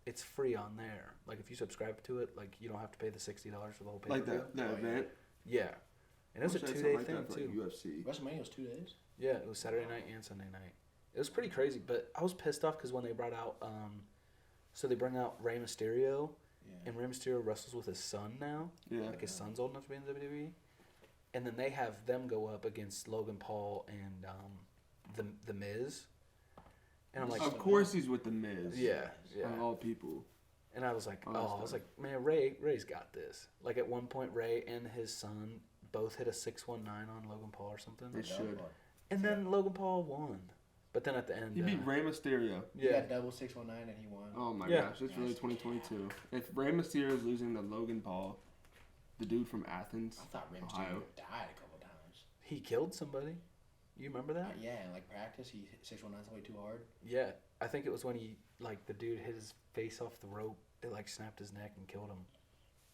it's free on there. Like if you subscribe to it, like you don't have to pay the $60 for the whole pay. Like that event. Yeah, and it was a 2-day thing like too. UFC. WrestleMania was 2 days. Yeah, it was Saturday night and Sunday night. It was pretty crazy, but I was pissed off because when they brought out, so they bring out Rey Mysterio, and Rey Mysterio wrestles with his son now. Yeah. Like his son's old enough to be in WWE. And then they have them go up against Logan Paul and the Miz. And I'm like, of course he's with the Miz. Yeah. Of all people. And I was like, I was like, man, Ray's got this. Like at one point, Ray and his son both hit a 619 on Logan Paul or something. They should. And then Logan Paul won. But then at the end, he beat Rey Mysterio. He got double 619 and he won. Oh my gosh, it's really 2022. If Rey Mysterio is losing to Logan Paul, the dude from Athens, I thought Rey Mysterio died a couple times. He killed somebody. You remember that? Yeah, in like practice, he hit 619 somebody too hard. Yeah, I think it was when he the dude hit his face off the rope. It snapped his neck and killed him.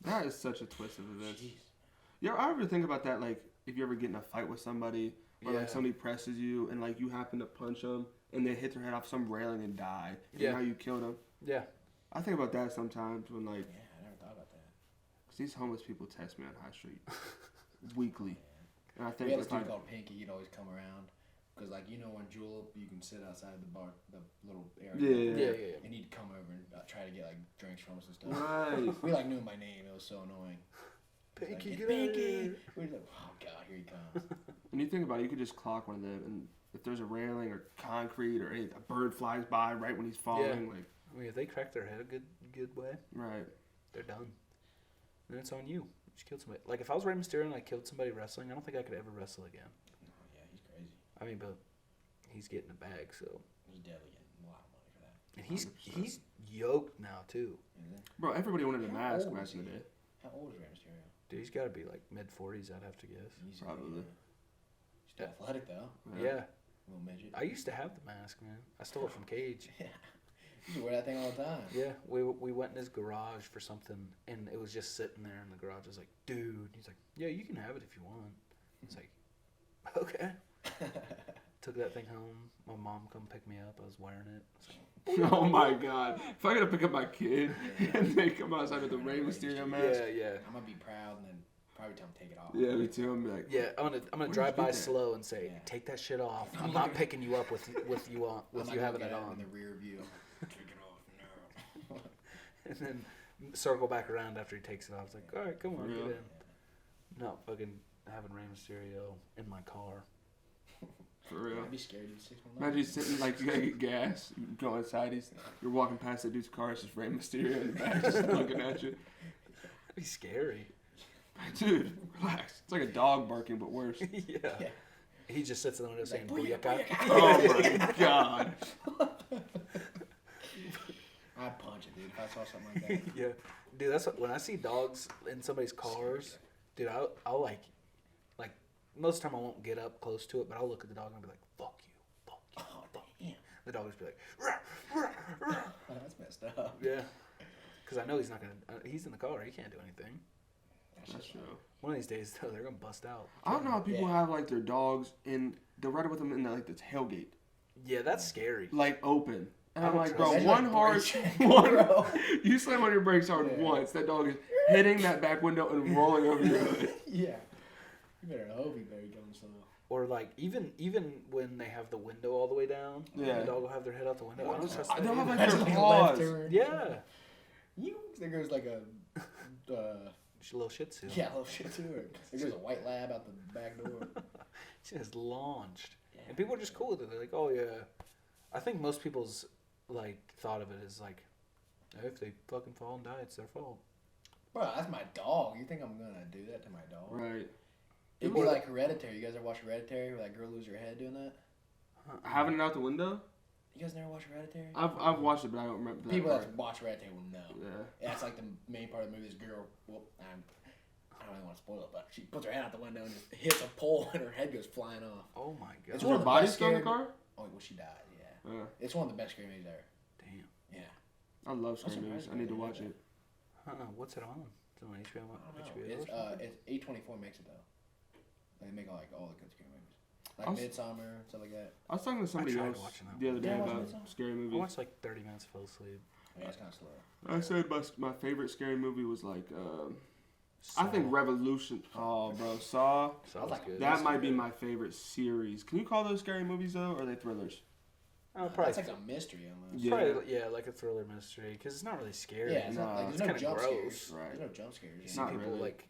That is such a twist of events. Jeez. I ever think about that? Like, if you ever get in a fight with somebody, or Yeah. like somebody presses you and like you happen to punch them and they hit their head off some railing and die. And Yeah. now you killed them. Yeah. I think about that sometimes when like, Yeah, I never thought about that. 'cause these homeless people test me on High Street weekly, and I We think had this if I, dude called Pinky. He'd always come around because, like, you know, when Julep, you can sit outside the bar, the little area. Yeah. And he'd come over and try to get like drinks from us and stuff. right. We like knew him by name. It was so annoying. Pinky, Like, get Pinky. We're like, oh god, here he comes. When you think about it, you could just clock one of them, and if there's a railing or concrete or anything, a bird flies by right when he's falling, like I mean, if they crack their head a good way, right. they're done. Then it's on you. You just killed somebody. Like, if I was Rey Mysterio and I killed somebody wrestling, I don't think I could ever wrestle again. Oh, yeah, he's crazy. I mean, but he's getting a bag, so. He's definitely getting a lot of money for that. And he's 100%. he's yoked now, too. Isn't it? Bro, everybody wanted a How mask old back is Oh, in the he? day. How old is Rey Mysterio? Dude, he's got to be like mid-40s, I'd have to guess. He's Probably. He's still athletic though. Yeah. Little midget. I used to have the mask, man. I stole it from Cage. Yeah. You should wear that thing all the time. Yeah, we went in his garage for something, and it was just sitting there in the garage. I was like, dude. He's like, yeah, you can have it if you want. It's like, okay. Took that thing home. My mom come pick me up. I was wearing it. Oh my god. If I gotta pick up my kid and they come outside with a Rey Mysterio mask. Yeah. I'm gonna be proud and then probably tell him to take it off. Yeah, me too. I'm like, Yeah, I'm gonna Where drive did you by get that? slow and say, Yeah. take that shit off. I'm I'm not not gonna- picking you up with you having it in on. the rear view. Take it off now. And then circle back around after he takes it off. It's like, all right, come on, For real? get in. Not fucking having Rey Mysterio in my car. for real. I'd be scared to 6 months. Imagine you sitting like you gotta get gas, you go inside, you're walking past that dude's car, it's just Rey Mysterio in the back just looking at you. That'd be scary. Dude, relax. It's like a dog barking but worse. Yeah. Yeah. He just sits in the window saying, Booyaka, booyaka. booyaka. Oh my god. I'd punch it, dude, if I saw something like that. Yeah. Dude, that's what, when I see dogs in somebody's cars, dude, I'll like, most of the time I won't get up close to it, but I'll look at the dog and I'll be like, fuck you, fuck you. Oh, damn. The dog will just be like, rah, rah, rah. Oh, that's messed up. Yeah. Because I know he's not going to, he's in the car, he can't do anything. That's true. One of these days, though, they're going to bust out. I don't know how people Yeah. have like their dogs in, they're right with them in the, like the tailgate, Yeah, that's scary. like open. And I I'm don't like, trust bro, it. one Like hard, brake check, one, bro. you slam on your brakes hard Yeah. once, that dog is hitting that back window and rolling over your hood. Yeah. You better hope he better going slow. Or like, even when they have the window all the way down, Yeah. the dog will have their head out the window. I don't trust I that don't have either. like That's their like a paws. left turn. Yeah. You, there goes like a, She's a little shih tzu. yeah, little shit to her. There goes a white lab out the back door. She just launched. Yeah. And people are just cool with it. They're like, oh, yeah. I think most people's, like, thought of it is like, hey, if they fucking fall and die, it's their fault. Bro, that's my dog. You think I'm gonna do that to my dog? Right. It'd be like Hereditary. You guys ever watch Hereditary where that girl loses her head doing that? Having it out the window? You guys never watch Hereditary? I've watched it, but I don't remember that People part. that watch Hereditary will know. Yeah. That's like the main part of the movie. This girl, I don't really want to spoil it, but she puts her head out the window and just hits a pole and her head goes flying off. Oh, my God. It's Is one her of the body best still in the scary- car? Oh, well, she died, yeah. Yeah. It's one of the best scary movies ever. Damn. Yeah. I love scary I'm movies. surprised I need to they watch did it. What's it on? It's on HBO. I don't HBO know. or something? It's A24 makes it though. They make like all the good scary movies, like I was- Midsummer and stuff like that. I was talking to somebody tried else watching that the other one. day Yeah, I watched about Midsummer. scary I movies. watched like 30 minutes, fell asleep. Yeah, it's kind of slow. I said my favorite scary movie was like, I think Saw. Revolution. Oh, bro, Saw. Saw I was like good. That might be my favorite series. Can you call those scary movies though, or are they thrillers? Probably, It's like a mystery almost. Yeah. probably, yeah, like a thriller mystery, because it's not really scary. Yeah, it's not, like, Nah. there's It's no kinda jump gross. scares. Right. There's no jump scares. You You see Not people really. like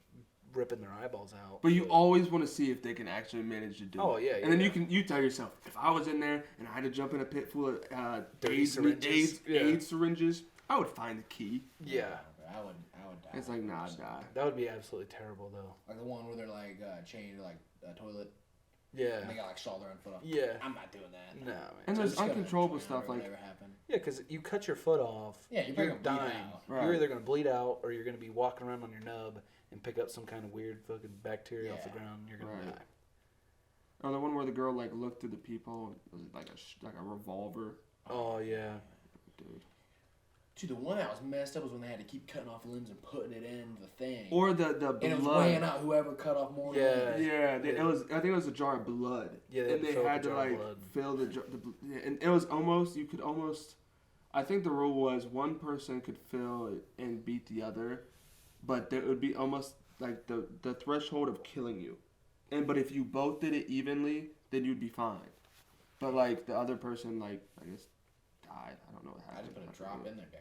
ripping their eyeballs out. But you always want to see if they can actually manage to do Oh, it. yeah, And then yeah. you tell yourself, if I was in there and I had to jump in a pit full of Dirty syringes. Yeah. AIDS syringes, I would find the key. Yeah, I would die. It's like, nah, die. that would be absolutely terrible, though. Like the one where they're like chained to like a toilet Yeah, and they got like saw their own foot off. yeah. I'm not doing that. No, man. And So there's it's gonna uncontrollable drown stuff or like, whatever happened. Yeah, because you cut your foot off. Yeah, you're you're gonna bleed dying. out. Right. You're either gonna bleed out or you're gonna be walking around on your nub and pick up some kind of weird fucking bacteria off the Yeah. ground. And you're gonna Right. die. or the one where the girl like looked through the peephole, was it like a revolver, Oh yeah. dude. Dude, the one that was messed up was when they had to keep cutting off limbs and putting it in the thing. Or the blood. And it was weighing out whoever cut off more. Yeah. limbs. It was. I think it was a jar of blood. Yeah, and they had to like fill the jar. And it was almost. You could almost. I think the rule was one person could fill it and beat the other, but there would be almost like the threshold of killing you. But if you both did it evenly, then you'd be fine. But like the other person, like I guess, died. I don't know what happened. I just put a drop in there, guy.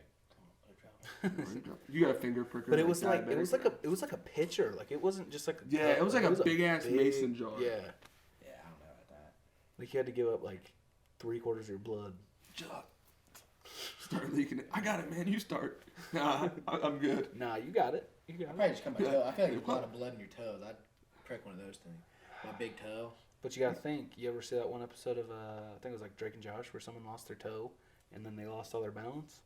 You got a finger pricker. But it was like a pitcher. Like it wasn't just like a yeah, it was like a big ass mason jar. Yeah. Yeah, I don't know about that. Like you had to give up like 3/4 of your blood. Start leaking it. I got it, man. You start. Nah, I'm good. Nah, you got it. You got I it. probably just cut my toe. I feel like there's a lot of blood in your toes. I'd prick one of those things. My big toe. But you gotta think. You ever see that one episode of I think it was like Drake and Josh, where someone lost their toe and then they lost all their balance?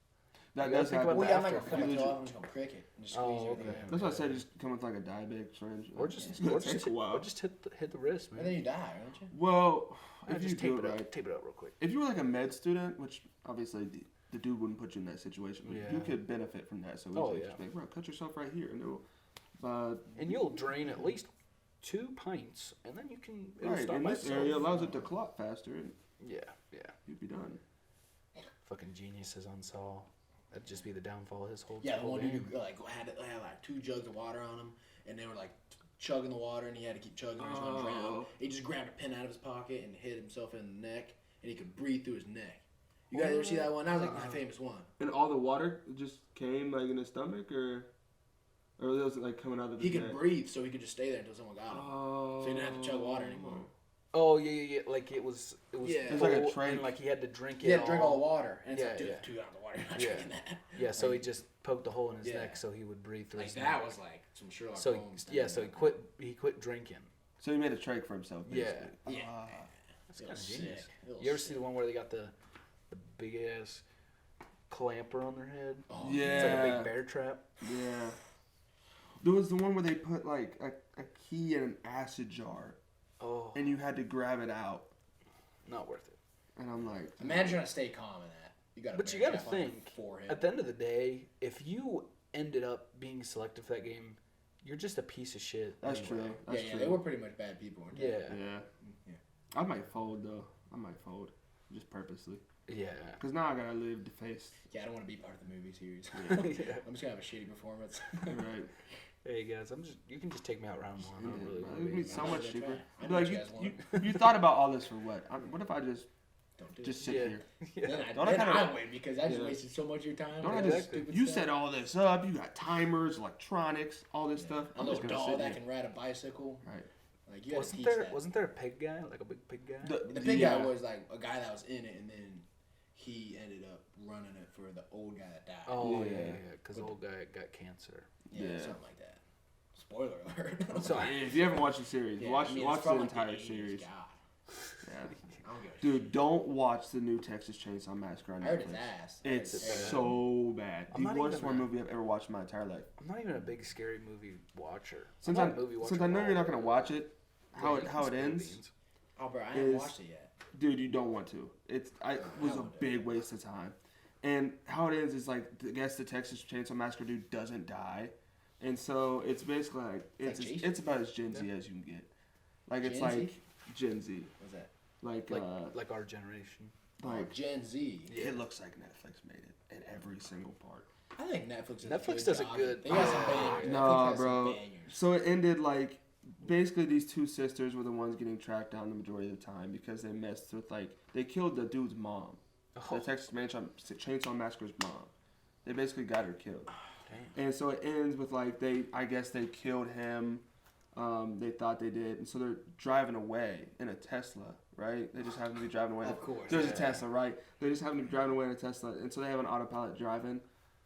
That You gotta does think happen. about Well, yeah, I'm not after gonna cut my effects. toe off. I'm just gonna prick it and just squeeze Oh, everything okay. out. That's why I said just come with like a diabetic syringe. Or just It's gonna take a while. or just hit the wrist, man. And then you die, don't you? Well, Yeah, if you just tape do it it right. up. Tape it up real quick. If you were like a med student, which obviously the dude wouldn't put you in that situation, but Yeah. you could benefit from that. So we Oh, just yeah. be like, bro, cut yourself right here, and it'll. And you'll drain at least 2 pints, and then you can. It'll Right, stop in by this itself. area allows it to clot faster, and Yeah. you'd be done. Fucking geniuses on Saw. That'd just be the downfall of his whole. Yeah, the whole one game. dude who like had like 2 jugs of water on him, and they were like chugging the water, and he had to keep chugging or he's gonna drown. Oh. He just grabbed a pin out of his pocket and hit himself in the neck, and he could breathe through his neck. You guys ever see that one? That was like my famous one. And all the water just came like in his stomach, or was it like coming out of his He neck? could breathe, so he could just stay there until someone got him. Oh. So he didn't have to chug water anymore. Oh yeah. Like it was. Yeah. It was like a full, drink. and like he had to drink it. He had to drink all the water, and it's Yeah, like, dude, yeah. 2 gallons of water, you're not Yeah. drinking that. Yeah, so he just poked a hole in his Yeah. neck so he would breathe through Like his that neck. was like some Sherlock So Holmes. so he quit drinking. So he made a trach for himself. Yeah. Basically. Yeah. That's It kind of was genius. sick. It was You ever see sick. the one where they got the big ass clamper on their head? Oh, Yeah. It's like a big bear trap. Yeah. There was the one where they put like a key in an acid jar, Oh, and you had to grab it out, not worth it. and I'm like, Imagine trying to stay calm in that. You got. But you gotta on your think, forehead. at the end of the day, if you ended up being selected for that game, you're just a piece of shit. that's anyway. true. That's yeah, true. they were pretty much bad people. Weren't they? Yeah, Yeah. Yeah. I might fold though. I might fold, just purposely, yeah. because now I gotta live to face. Yeah, I don't want to be part of the movie series. Yeah. I'm just gonna have a shitty performance. Right. Hey guys, you can just take me out round one. I don't really It want would to be be. so I much should cheaper. try. I I'd know be like, what you guys you thought about all this for what? What if I just Don't do just it. sit Yeah. here? Yeah. Then Don't I I kinda- win because I just Yeah. wasted so much of your time. Don't I doing just? stupid You stuff. set all this up. You got timers, electronics, all this stuff. A I'm little just gonna dog sit that here. can ride a bicycle. Right. Like you gotta Wasn't teach there that. wasn't there a pig guy, like a big pig guy? The big guy was like a guy that was in it, and then he ended up running it for the old guy that died. Oh Yeah. yeah, because the old guy got cancer. yeah, Yeah. something like that. Spoiler alert. So If you ever watch the series, Yeah, watch I mean, watch it's the from, like, entire 80s. series. God, Yeah. I don't give a Dude, shit. don't watch the new Texas Chainsaw Massacre on I heard it's Netflix. ass. It's It's bad. so bad. I'm The not worst even one a- movie I've ever watched in my entire life. I'm not even a big scary movie watcher. Since I'm I not a movie watcher since I know at you're not all. gonna watch it, how Yeah, it you how can it spill ends, beans. Oh, bro, I haven't is- watched it yet. dude, you don't want to. It was a will do. big waste of time. And how it ends is like I guess the Texas Chainsaw Massacre dude doesn't die, and so it's basically like It's like Jason. it's about as Gen Z as you can get. Like it's Gen Z? like Gen Z, What's that? like Like our generation. like Gen Z. it looks like Netflix made it in every single part. I think Netflix does Netflix a does a job. good- They got some bangers. No, Netflix has some bro. bangers. So it ended like basically these two sisters were the ones getting tracked down the majority of the time because they messed with like they killed the dude's mom, Oh, the Texas Chainsaw Massacre's mom. They basically got her killed, damn. and so it ends with like I guess they killed him. They thought they did, and so they're driving away in a Tesla, right? They just happen to be driving away. Of course. There's yeah. a Tesla, right? They just happen to be driving away in a Tesla, and so they have an autopilot driving.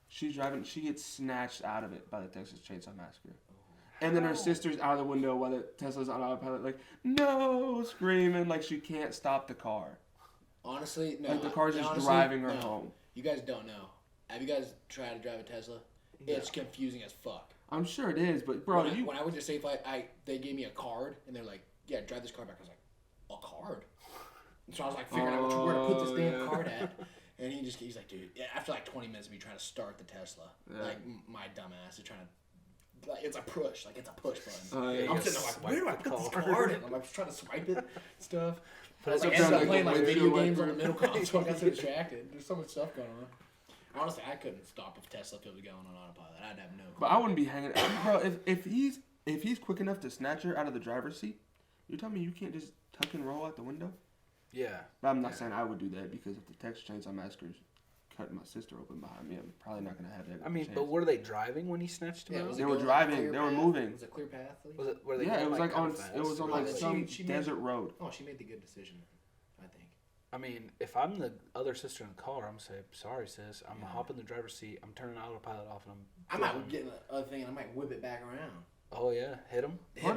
She's driving. She gets snatched out of it by the Texas Chainsaw Massacre. And then her sister's out of the window while the Tesla's on autopilot, like, no, screaming, like she can't stop the car. Honestly, no. Like the car's just honestly, driving her no. home. You guys don't know. Have you guys tried to drive a Tesla? It's confusing as fuck. I'm sure it is, but bro, When I went to Safe Flight, they gave me a card, and they're like, yeah, drive this car back. I was like, a card? And so I was like figuring out where to put this damn card at. And he's like, dude, after like 20 minutes of me trying to start the Tesla, like my dumb ass is trying to, like, it's a push button. Yeah, I'm sitting there like, where do I put this card in? I'm like trying to swipe it, stuff. I was like, It's ended up like playing like the video windshield games on the wiper. middle console. I got so distracted. There's so much stuff going on. Honestly, I couldn't stop if Tesla was going on autopilot. I'd have no clue. But I wouldn't be hanging. Bro, if he's quick enough to snatch her out of the driver's seat, you're telling me you can't just tuck and roll out the window? Yeah. But I'm not saying I would do that because if the Texas Chainsaw Massacre's cut my sister open behind me, I'm probably not gonna have that. I mean, chance. but were they driving when he snatched her out? They were driving. They were moving. Was it clear path? Were they Yeah, going, it was like on. kinda It was fast? on Or like was it- some she made- desert road. Oh, she made the good decision, I think. I mean, if I'm the other sister in the car, I'm gonna say, "Sorry, sis. I'm gonna hop in the driver's seat. I'm turning autopilot off, and I might get the other thing and I might whip it back around. Oh yeah, hit him. Part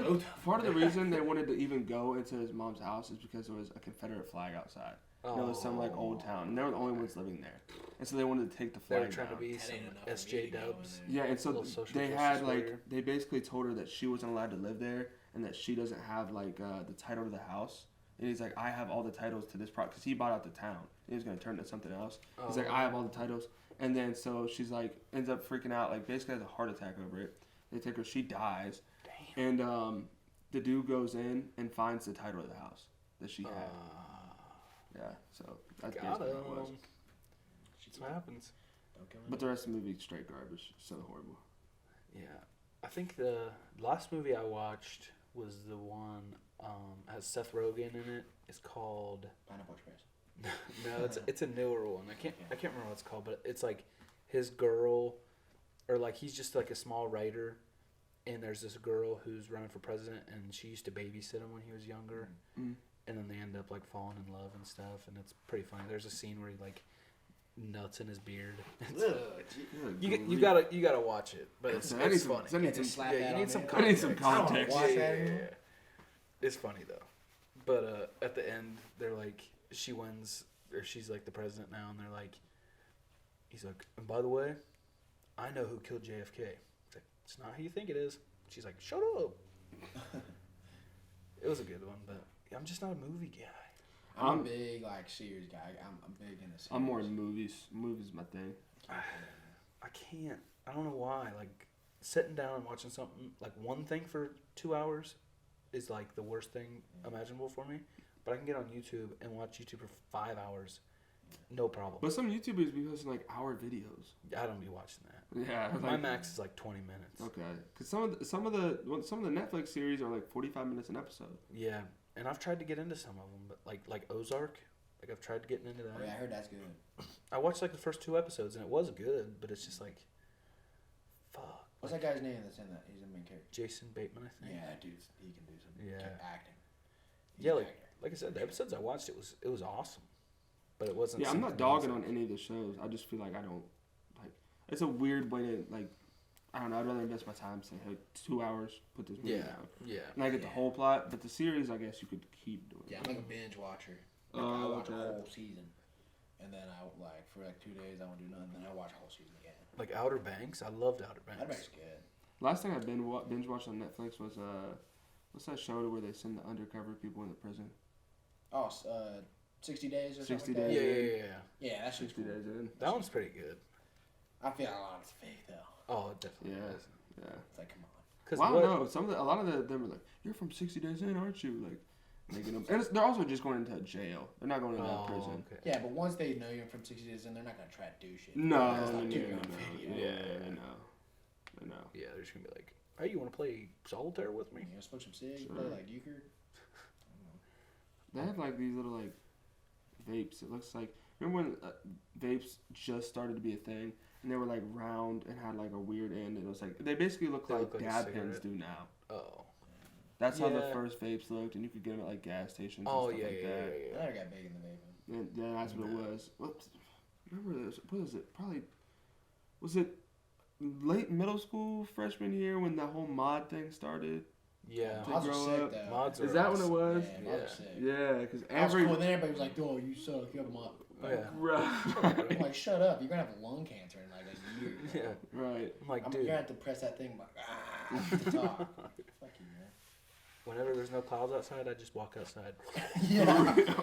of the reason they wanted to even go into his mom's house is because there was a Confederate flag outside. Oh. There was some like old town, and they were the only ones living there, and so they wanted to take the They flag were trying down. to be That some ain't enough for me SJ to go in dubs. there. Yeah, and so Little social they justice had warrior. like they basically told her that she wasn't allowed to live there, and that she doesn't have like the title to the house. And he's like, I have all the titles to this product because he bought out the town. He was gonna turn it to something else. He's like, I have all the titles, and then so she's like ends up freaking out, like basically has a heart attack over it. They take her, she dies, and the dude goes in and finds the title of the house that she had. Yeah, so that's Got basically what it was. him. That's what happens. Don't kill But the rest of the movie is straight garbage. So horrible. Yeah, I think the last movie I watched was the one has Seth Rogen in it. It's called Pineapple Express. no, it's a newer one. I can't remember what it's called, but it's like his girl, or like he's just like a small writer, and there's this girl who's running for president, and she used to babysit him when he was younger, Mm. and then they end up like falling in love and stuff, and it's pretty funny. There's a scene where he like nuts in his beard. You gotta watch it, but it's funny. Get to slap Yeah, that you on need some me. I need some I don't wanna context. watch Yeah, that yeah, anymore. yeah. It's funny though, but at the end they're like, she wins, or she's like the president now, and they're like, he's like, and by the way, I know who killed JFK. It's like, it's not who you think it is. She's like, shut up. It was a good one, but I'm just not a movie guy. I'm a big like series guy. I'm big into series. I'm more in movies. Movies my thing. I can't. I don't know why. Like sitting down and watching something, like one thing for 2 hours, is like the worst thing imaginable for me. But I can get on YouTube and watch YouTube for 5 hours, no problem. But some YouTubers be posting like hour videos. I don't be watching that. Yeah, My like, max is like 20 minutes. Okay, because some of the Netflix series are like 45 minutes an episode. Yeah, and I've tried to get into some of them, but like Ozark, like I've tried getting into that. Oh, yeah, I heard that's good. I watched like the first 2 episodes and it was good, but it's just like, fuck. What's that guy's name that's in that? He's the main character. Jason Bateman, I think. Yeah, that dude, he can do some acting. He's Yeah, an like actor. like I said, the episodes I watched, it was awesome, but it wasn't. Yeah, I'm not something I was dogging on like- any of the shows. I just feel like I don't like. It's a weird way to like. I don't know. I'd rather invest my time. Say, hey, 2 hours, put this movie down. Yeah. And I get the whole plot, but the series, I guess you could keep doing. Yeah, I'm like a binge watcher. Like, Oh, I watch a okay. whole season, and then I like for like 2 days I won't do nothing. Then I watch a whole season again. Like Outer Banks, I loved Outer Banks. That makes good. Last thing I binge watched on Netflix was what's that show where they send the undercover people into prison? Oh, 60 days or 60 something like Yeah, that? yeah, yeah, yeah. Yeah, that shit's 60 cool. days in. That one's pretty good. I feel like a lot of it's fake though. Oh, it definitely Yeah. is. Yeah. It's like, come on. Cause Well, I what, don't know. A lot of them are like, "You're from 60 days in, aren't you?" Like, making them, and they're also just going into jail. They're not going into prison. Okay. Yeah, but once they know you're from 60 days in, they're not gonna try to do shit. No, It's no, like, no, dude, you're no, on no. video. Yeah, I know. Yeah, they're just gonna be like, "Hey, you want to play solitaire with me?" You know, smoke some cigs, Sure. play like euchre. They have like these little like vapes. It looks like remember when vapes just started to be a thing, and they were like round and had like a weird end, and it was like they basically look They like look like a dab pens cigarette. do now. Oh. That's how the Yeah. first vapes looked, and you could get them at like gas stations. Oh and yeah, stuff yeah, like yeah, that. yeah, I never got big in the vaping. And yeah, that's what it No. was. Remember this? What was it? Probably was it late middle school, freshman year when the whole mod thing started? Yeah. To Mods are grow sick up. though. Mods Is are that what it awesome. was? Yeah, mods Yeah. are sick. Yeah, because That was every cool. And then everybody was like, "Oh, you suck. You have them up." Oh, yeah. right, I'm like, shut up. You're gonna have lung cancer in like a year. Yeah. right. I'm like, You're dude. gonna have to press that thing like to talk. Fuck you, man. Whenever there's no clouds outside, I just walk outside. Yeah.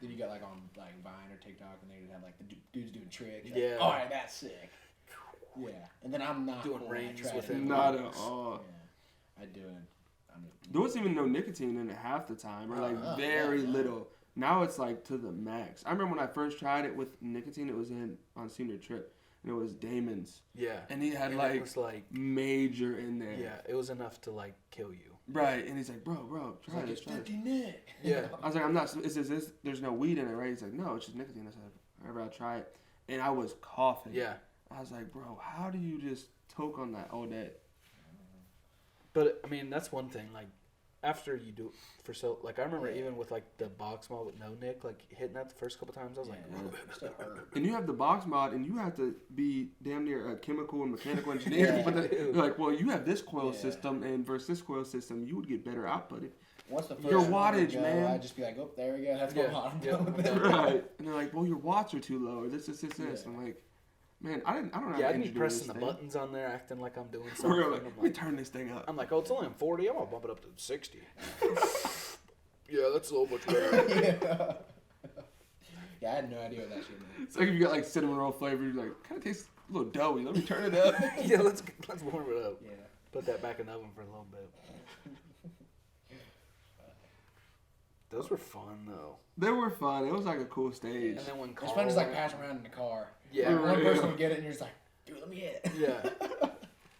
Then you got like on like Vine or TikTok, and they would have like the dudes doing tricks. Yeah. Like, all right, that's sick. Yeah, and then I'm not Doing cool when I rings try with to it. do Not it. at all. Yeah, I do it. There wasn't even no nicotine in it half the time, or like very little. Now it's like to the max. I remember when I first tried it with nicotine, it was on senior trip, and it was Damon's. Yeah. And he had And like, it was like major in there. yeah, it was enough to like kill you. Right, and he's like, bro, try this. It's 50 Nick. Yeah. I was like, I'm not. It says this. There's no weed in it, right? He's like, no, it's just nicotine. I said, whenever I try it, and I was coughing. Yeah. I was like, bro, how do you just toke on that all day? But I mean, that's one thing. Like, after you do it for so, like I remember even with like the box mod with no nick, like hitting that the first couple times, I was like, Still hurt. And you have the box mod, and you have to be damn near a chemical and mechanical engineer. Yeah. But they're like, well, you have this coil system, and versus this coil system, you would get better output. What's the first Your one to wattage, go, man. I'd just be like, oh, there we go. That's Yeah. going on. Yeah. Right. And they're like, well, your watts are too low, or this. And I'm like, man, I don't know. yeah, how to I'd be engineer pressing this the thing. buttons on there, acting like I'm doing For something. real, like, I'm let me like, turn this thing up. I'm like, oh, it's only on 40. I'm gonna bump it up to 60. Yeah, that's a little much better. Yeah, I had no idea what that shit meant. It's like if you got like cinnamon roll flavor, you're like, kind of tastes a little doughy. Let me turn it up. Yeah, let's warm it up. Yeah. Put that back in the oven for a little bit. Those were fun though. They were fun. It was like a cool stage. And then when It's Carl, fun just like passing around in the car. yeah, For One real. person would get it, and you're just like, dude, let me hit it. yeah.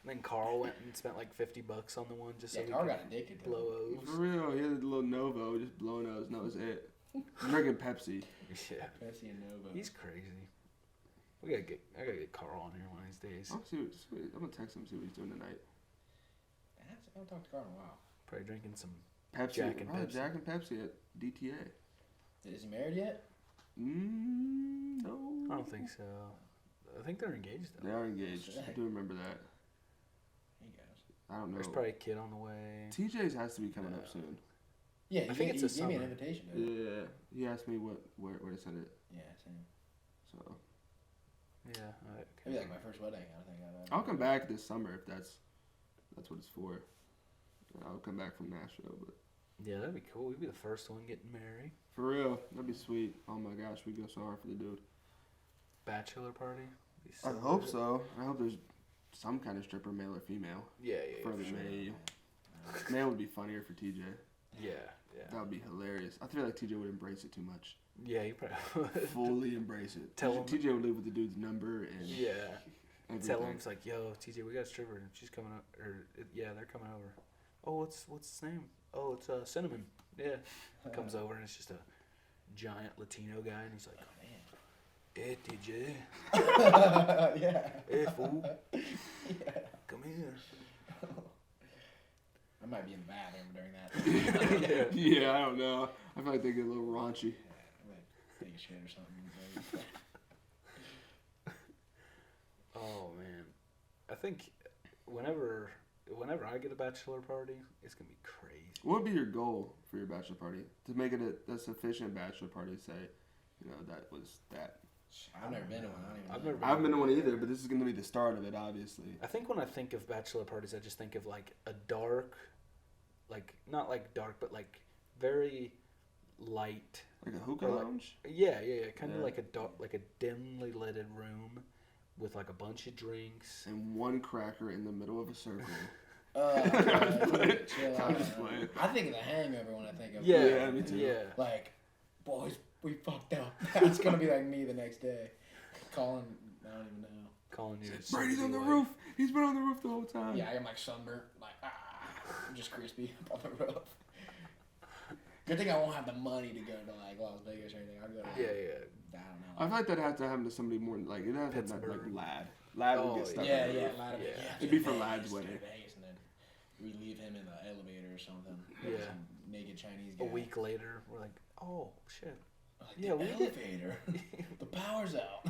Then Carl went and spent like $50 on the one just so Yeah, he Carl could got addicted to it. blow O's. For real, he had a little Novo just blowing out, and that was it. Drinking Pepsi. Yeah, Pepsi and Nova. he's crazy. I gotta get Carl on here one of these days. I'm gonna text him, see what he's doing tonight. I haven't talked to Carl in a while. Probably drinking some. Pepsi, Jack and Pepsi. Jack and Pepsi at DTA. Is he married yet? No. I don't think so. I think they're engaged They though. are engaged. I do remember that. He goes. I don't know. There's probably a kid on the way. TJ's has to be coming up soon. Yeah, I think it's a gave me an summer. invitation. Dude. Yeah, he asked me where to send it. Yeah, same. So Yeah. Maybe like my first wedding. I think I'll come back this summer if that's what it's for. I'll come back from Nashville, but Yeah, that'd be cool. We'd be the first one getting married. for real, that'd be sweet. Oh my gosh, we go so hard for the dude. Bachelor party. Be I so hope good. so. I hope there's some kind of stripper, male or female. Yeah, For for the sure. May. Man would be funnier for TJ. Yeah. That would be hilarious. I feel like TJ would embrace it too much. Yeah, you probably would. Fully embrace it. Tell him. TJ would leave with the dude's number and Yeah. everything. Tell him it's like, yo, TJ, we got a stripper and she's coming up, or yeah, they're coming over. Oh, what's his name? Oh, it's Cinnamon. Yeah, comes over and it's just a giant Latino guy, and he's like, Oh, man. "Hey, TJ, Yeah. hey fool, Yeah. come here." I might be in the bathroom during that. Yeah. Yeah, I don't know. I feel like they get a little raunchy. I might take a shit or something. Oh man, I think whenever I get a bachelor party, it's gonna be crazy. What would be your goal for your bachelor party? To make it a sufficient bachelor party, say, that was that. I've never been to one. I don't even I've know. never I haven't been to one either, but this is going to be the start of it, obviously. I think when I think of bachelor parties, I just think of like a dark, like not like dark, but like very light. Like a hookah Or like- lounge? Yeah, kind of Yeah. like a dark, like a dimly lighted room with like a bunch of drinks. And one cracker in the middle of a circle. Dude, chill I'm out. just playing. I think of The Hangover when I think of Yeah, me too. Yeah, like, boys, we fucked up. It's gonna be like me the next day. Calling, I don't even know. calling you. Brady's on the wife. roof. He's been on the roof the whole time. Yeah, I'm like sunburnt, like I'm just crispy up on the roof. Good thing I won't have the money to go to like Las Vegas or anything. I'll go to Yeah, I don't know. I feel like that'd have to happen to somebody more like it'd have to have like Pittsburgh. Lad. Lad would Oh, get stuck. Yeah, on the yeah, roof. Lad. Yeah. It'd be for Lad's wedding. Vegas, and then we leave him in the elevator or something. Yeah. Some naked Chinese A guy. week later, we're like, oh shit. Like, Yeah, the we did- elevator. The power's out.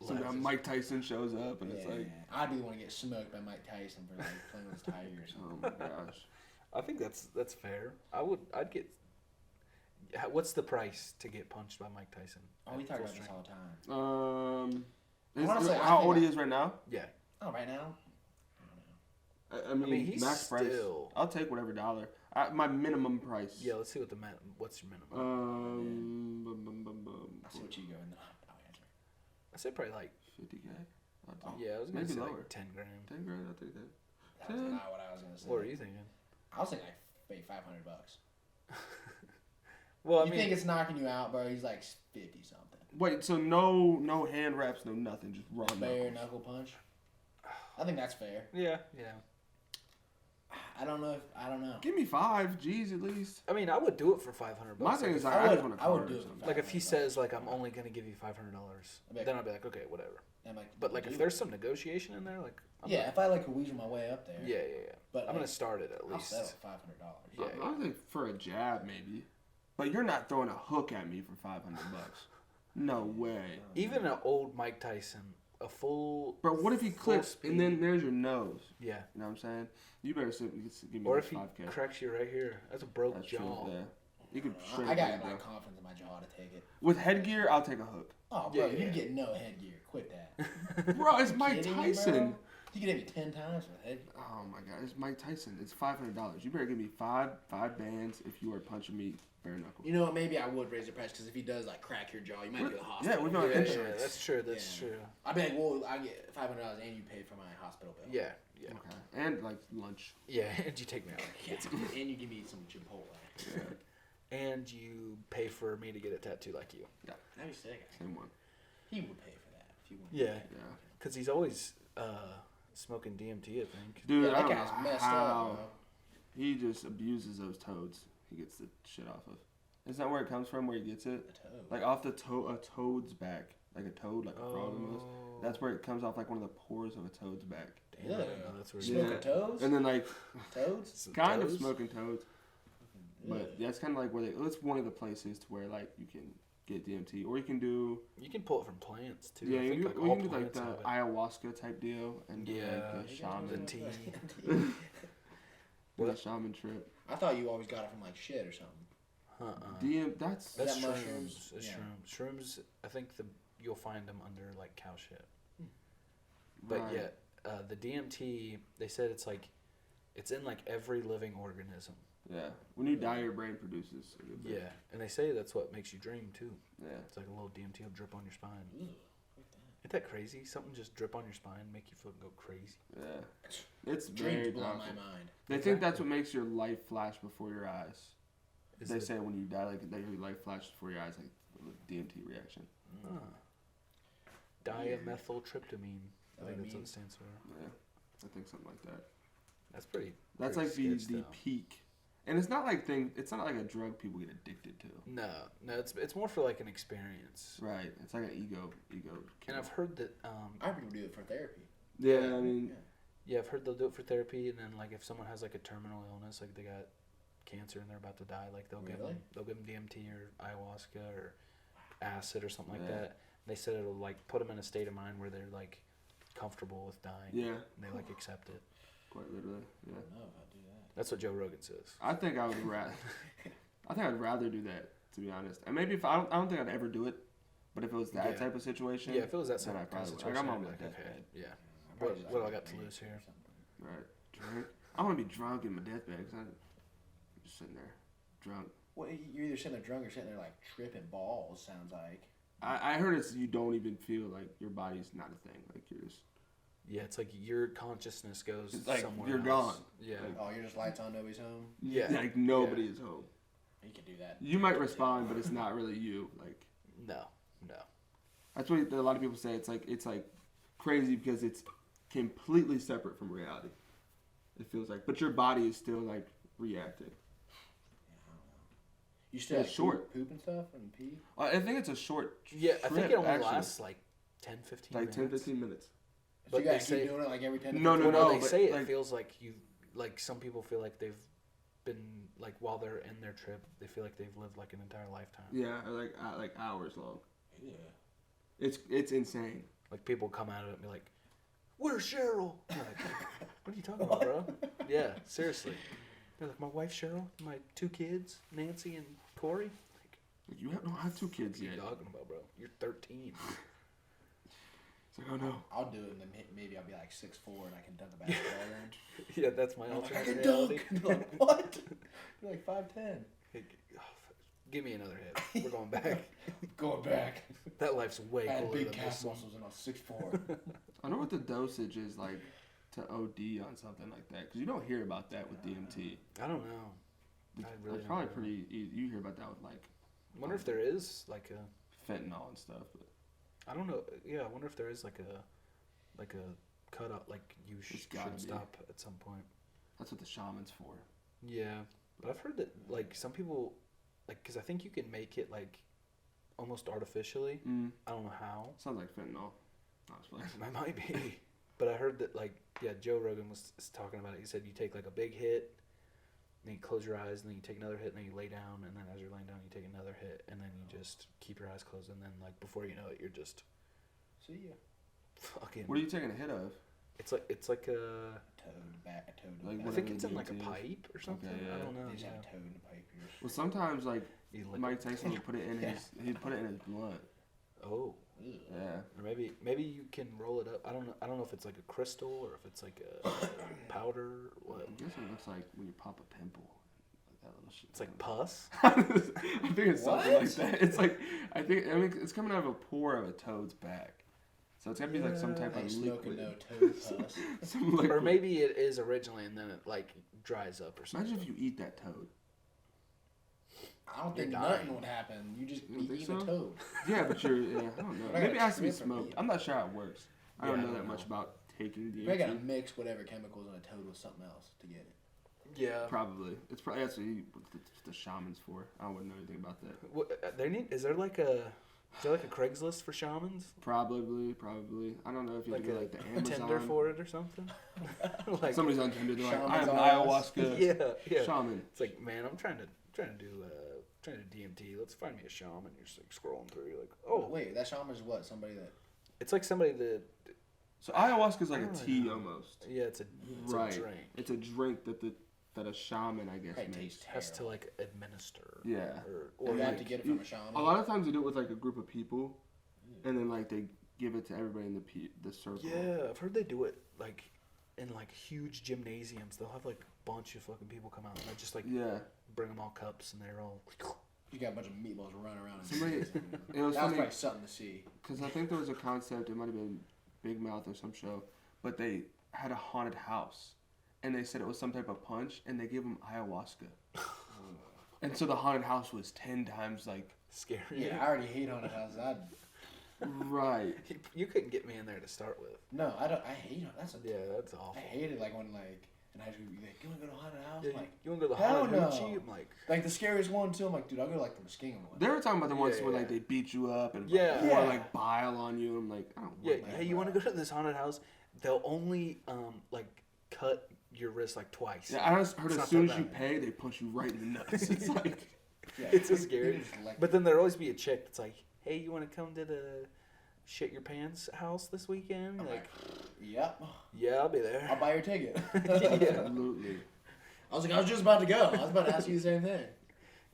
Some guy Mike Tyson shows up and it's Yeah, like, I'd be the one to get smoked by Mike Tyson for like playing with his tigers. oh my gosh. I think that's fair. I'd get. What's the price to get punched by Mike Tyson? Oh, we at talk full about this strength? all the time. Is- Honestly, I how think old I- he is right now? Yeah, Oh, right now? I mean, he's max price. still- I'll take whatever dollar. My minimum price. Yeah, let's see what's your minimum. I see what you go and then I'll answer. I say probably like 50K. yeah, I was gonna maybe say lower. like 10 grand. 10 grand. I'll take that. That was not what I was gonna say. What are you thinking? I was thinking like $500. Well, I You mean, think it's knocking you out, bro? He's like 50 something. Wait, so no hand wraps, no nothing, just raw Bare knuckles. knuckle punch. I think that's fair. yeah. I don't know. I don't know. Give me 5 G's at least. I mean, I would do it for $500. My thing is, I I would- just want a I would card do or it for something. like if he $500. says like I'm only gonna give you $500, I'd be then I'll be like, okay, whatever. I'm like, But like dude. if there's some negotiation in there, like yeah, if I like weasel my way up there, yeah. But I'm gonna like, start it at I'll least. settle $500. Yeah. I think for a jab maybe, but you're not throwing a hook at me for $500. No way. Even an old Mike Tyson, a full. Bro, what if he full clips speed- and then there's your nose? Yeah. You know what I'm saying? You better give me Or like if he 5K. cracks you right here, that's a broke That's jaw. true. Yeah. You could I straight got blade, like bro. confidence in my jaw to take it. With headgear, I'll take a hook. Oh, bro, Yeah. you get no headgear. Quit that. Bro, it's You Mike kidding me, Tyson. bro? You can hit me 10 times with headgear. Oh my god, it's Mike Tyson. It's $500. You better give me five bands if you are punching me bare knuckle. You know what? Maybe I would raise the price because if he does like crack your jaw, you might be to the hospital. Yeah, we're not Yeah, insurance. that's true. That's Yeah. true. I'd be like, well, I get $500 and you pay for my hospital bill. Yeah. Okay, and like lunch. Yeah, and you take me out. Yeah, and you give me some Chipotle. Yeah, And you pay for me to get a tattoo like you. That'd be sick. same one. He would pay for that if you wanted. Yeah. Yeah, Because he's always smoking DMT, I think. dude, Yeah, I that don't guy's know messed how up, bro. he just abuses those toads. He gets the shit off of. Isn't that where it comes from? Where he gets it? The toe. Like off a toad's back, like a toad, like a frog almost. Oh. That's where it comes off, like one of the pores of a toad's back. Damn, I didn't know that's where Smoking Yeah. toes? And then like Toads? Some kind toes? of smoking toads. But that's kind of like where it's one of the places to where like you can get DMT, or you can do You can pull it from plants too. yeah, I you think, can, like, or you all can do like plants the have it. ayahuasca type deal and do Yeah, like the the shaman, tea. do the What? shaman trip. I thought you always got it from like shit or something. That's That's Is that shrooms. mushrooms? It's Yeah. shrooms. Shrooms. I think you'll find them under like cow shit. But right. yet, the DMT. They said it's in like every living organism. Yeah, when you die, your brain produces. A good bit. Yeah, and they say that's what makes you dream too. Yeah. It's like a little DMT will drip on your spine. Ugh, like that. Isn't that crazy? Something just drip on your spine, make you fucking go crazy. Yeah. It's Dreams very blow powerful. my mind. They think that's what makes your life flash before your eyes. Is They it- say when you die, like that your life flashes before your eyes, like a DMT reaction. Huh. Dimethyltryptamine. I think that's what mean? it stands for. Yeah, I think something like that. That's pretty. That's pretty like the sketch, though. peak, and it's not like It's not like a drug people get addicted to. No, it's more for like an experience. Right. It's like an ego. And Kill. I've heard that. I heard people do it for therapy. Yeah, I mean, Yeah, I've heard they'll do it for therapy, and then like if someone has like a terminal illness, like they got cancer and they're about to die, like they'll give Really? them DMT or ayahuasca or acid or something like Yeah. that. They said it'll like put them in a state of mind where they're like comfortable with dying. yeah, And they like accept it. quite literally. Yeah. I don't know if I'd do that. That's what Joe Rogan says. I think I would rather. I think I'd rather do that, to be honest. And maybe if I don't think I'd ever do it, but if it was that Yeah. type of situation, Yeah, if it was that then I kind of probably would. situation, Like, I'm I'd on be my like, okay, deathbed. yeah. I'd probably just What do I like got to drink lose or here? something. Right. Drunk. I want to be drunk in my deathbed because I'm just sitting there, drunk. Well, you're either sitting there drunk or sitting there like tripping balls. Sounds like. I heard it's you don't even feel like your body's not a thing. Like you're just Yeah, it's like your consciousness goes It's like somewhere you're else. gone. Yeah. Like- Oh, you're just lights on, nobody's home. Yeah. like nobody is home. You can do that. You might respond, but it's not really you. Like No. that's what a lot of people say. It's like crazy because it's completely separate from reality. It feels like, but your body is still like reacting. You still Yeah, like short. poop and stuff and pee. I think it's a short. Yeah, I think trip, it only actually. lasts like 10, 15 like minutes. 10, 15 minutes. So But you gotta they keep say- doing it like every 10 to No, 15 Well, no, they but, say it like- feels like like some people feel like they've been, like while they're in their trip, they feel like they've lived like an entire lifetime. Yeah, or like hours long. Yeah. It's insane. Like people come out of it and be like, "Where's Cheryl?" I'm like, what are you talking about, bro? Yeah, seriously. They're like, my wife Cheryl, my 2 kids, Nancy and Corey. Like, Like, you don't have 2 kids what are you yet. talking about, bro? You're 13. It's like, oh no. I'll do it, and then maybe I'll be like 6'4" and I can dunk a basketball in. Yeah, that's my I'm like, I alternate can reality. dunk. And they're like, what? You're like 5'10". Hey, give me another hit. We're going back. Going back. That life's way I had cooler big than calf this one. muscles and I was 6'4". I wonder what the dosage is like to OD on something like that, because you don't hear about that with DMT. I don't know. I really It's don't probably know. pretty. You hear about that with like I wonder if there is like a. fentanyl and stuff. But I don't know. Yeah, I wonder if there is like a cut out. Like you There's should gotta be. stop at some point. that's what the shaman's for. Yeah, but I've heard that like some people, like, because I think you can make it like almost artificially. I don't know how. Sounds like fentanyl. No, it's fine. That might be. But I heard that like Joe Rogan was talking about it. He said you take like a big hit, then you close your eyes, and then you take another hit, and then you lay down, and then as you're laying down, you take another hit, and then you just keep your eyes closed, and then like before you know it, you're just See ya. fucking. What are you taking a hit of? It's like a. Toad back. A toad. Like, I back. think whatever it's in like a DMT is. pipe or something. Okay, yeah. I don't know. They just Yeah. have a toad in the pipe here. Well, sometimes like You lick Mike it. Tyson would put it in his. He'd put it in his blunt. Oh. Ugh. Yeah. Or maybe you can roll it up. I don't know if it's like a crystal or if it's like a powder or what. I guess it looks like when you pop a pimple. Like that little shit. It's like pus. I think it's something What? like that. It's like I mean it's coming out of a pore of a toad's back. So it's gotta be like some type I ain't of smoking liquid. no toad pus. Some liquid. Or maybe it is originally and then it like dries up or something. Imagine if you eat that toad. I don't You're think dying. nothing would happen. You just You don't be think eating so? a toad. Yeah, but you're. Yeah, I don't know. But I Maybe it gotta has to be trip or smoked. be- I'm not sure how it works. I Yeah, don't I know don't that much know. about taking You probably gotta DMT. mix whatever chemicals in a toad with something else to get it. Yeah. Probably. It's probably that's what the shaman's for. I wouldn't know anything about that. What, is there like a Craigslist for shamans? Probably. I don't know if you Like do a like the Amazon. Tinder for it or something? Like Somebody's on Tinder. They're like, I Shaman's am an eyes. ayahuasca yeah. shaman. It's like, man, I'm trying to do DMT. Let's find me a shaman. You're just like scrolling through. You're like, Oh oh, wait, that shaman is what? Somebody that it's like somebody that So ayahuasca is like Oh, a tea yeah. almost. yeah, it's a Right. drink. It's a drink that a shaman, I guess, probably makes. tastes Has to terrible. like administer. Yeah. Or You like, have to get it from a shaman. A lot of times they do it with like a group of people, and then like they give it to everybody in the circle. yeah, I've heard they do it like in like huge gymnasiums. They'll have like a bunch of fucking people come out and they just like Yeah. bring them all cups and they're all. You got a bunch of meatballs running around. Somebody- It It was that was funny probably something to see. because I think there was a concept. It might have been Big Mouth or some show, but they had a haunted house, and they said it was some type of punch, and they gave them ayahuasca, and so the haunted house was 10 times like. Scary. Yeah, I already hate haunted houses. Right. You couldn't get me in there to start with. No, I don't. I hate it. That's a. Yeah, that's awful. I hate it. Like when in high school, you'd be like, "You want to go to a haunted house?" Yeah, I'm like, you want to go to the hell haunted no. hoochie? I'm like, the scariest one too. I'm like, dude, I'll go to like the Muskingum one. They were talking about the ones Yeah, where yeah. like they beat you up and Yeah. pour Yeah. like bile on you. I'm like, I don't yeah, want that. hey, you want to go to this haunted house? They'll only like cut your wrist like twice. Yeah, I just heard It's as not soon that as you bad. pay, they punch you right in the nuts. It's like, Yeah, It's so they scary. just elect- But then there'll always be a chick that's like, hey, you want to come to the shit your pants house this weekend? I'm Like, yep, yeah, I'll be there. I'll buy your ticket. Yeah. absolutely. I was like, I was just about to go. I was about to ask you the same thing.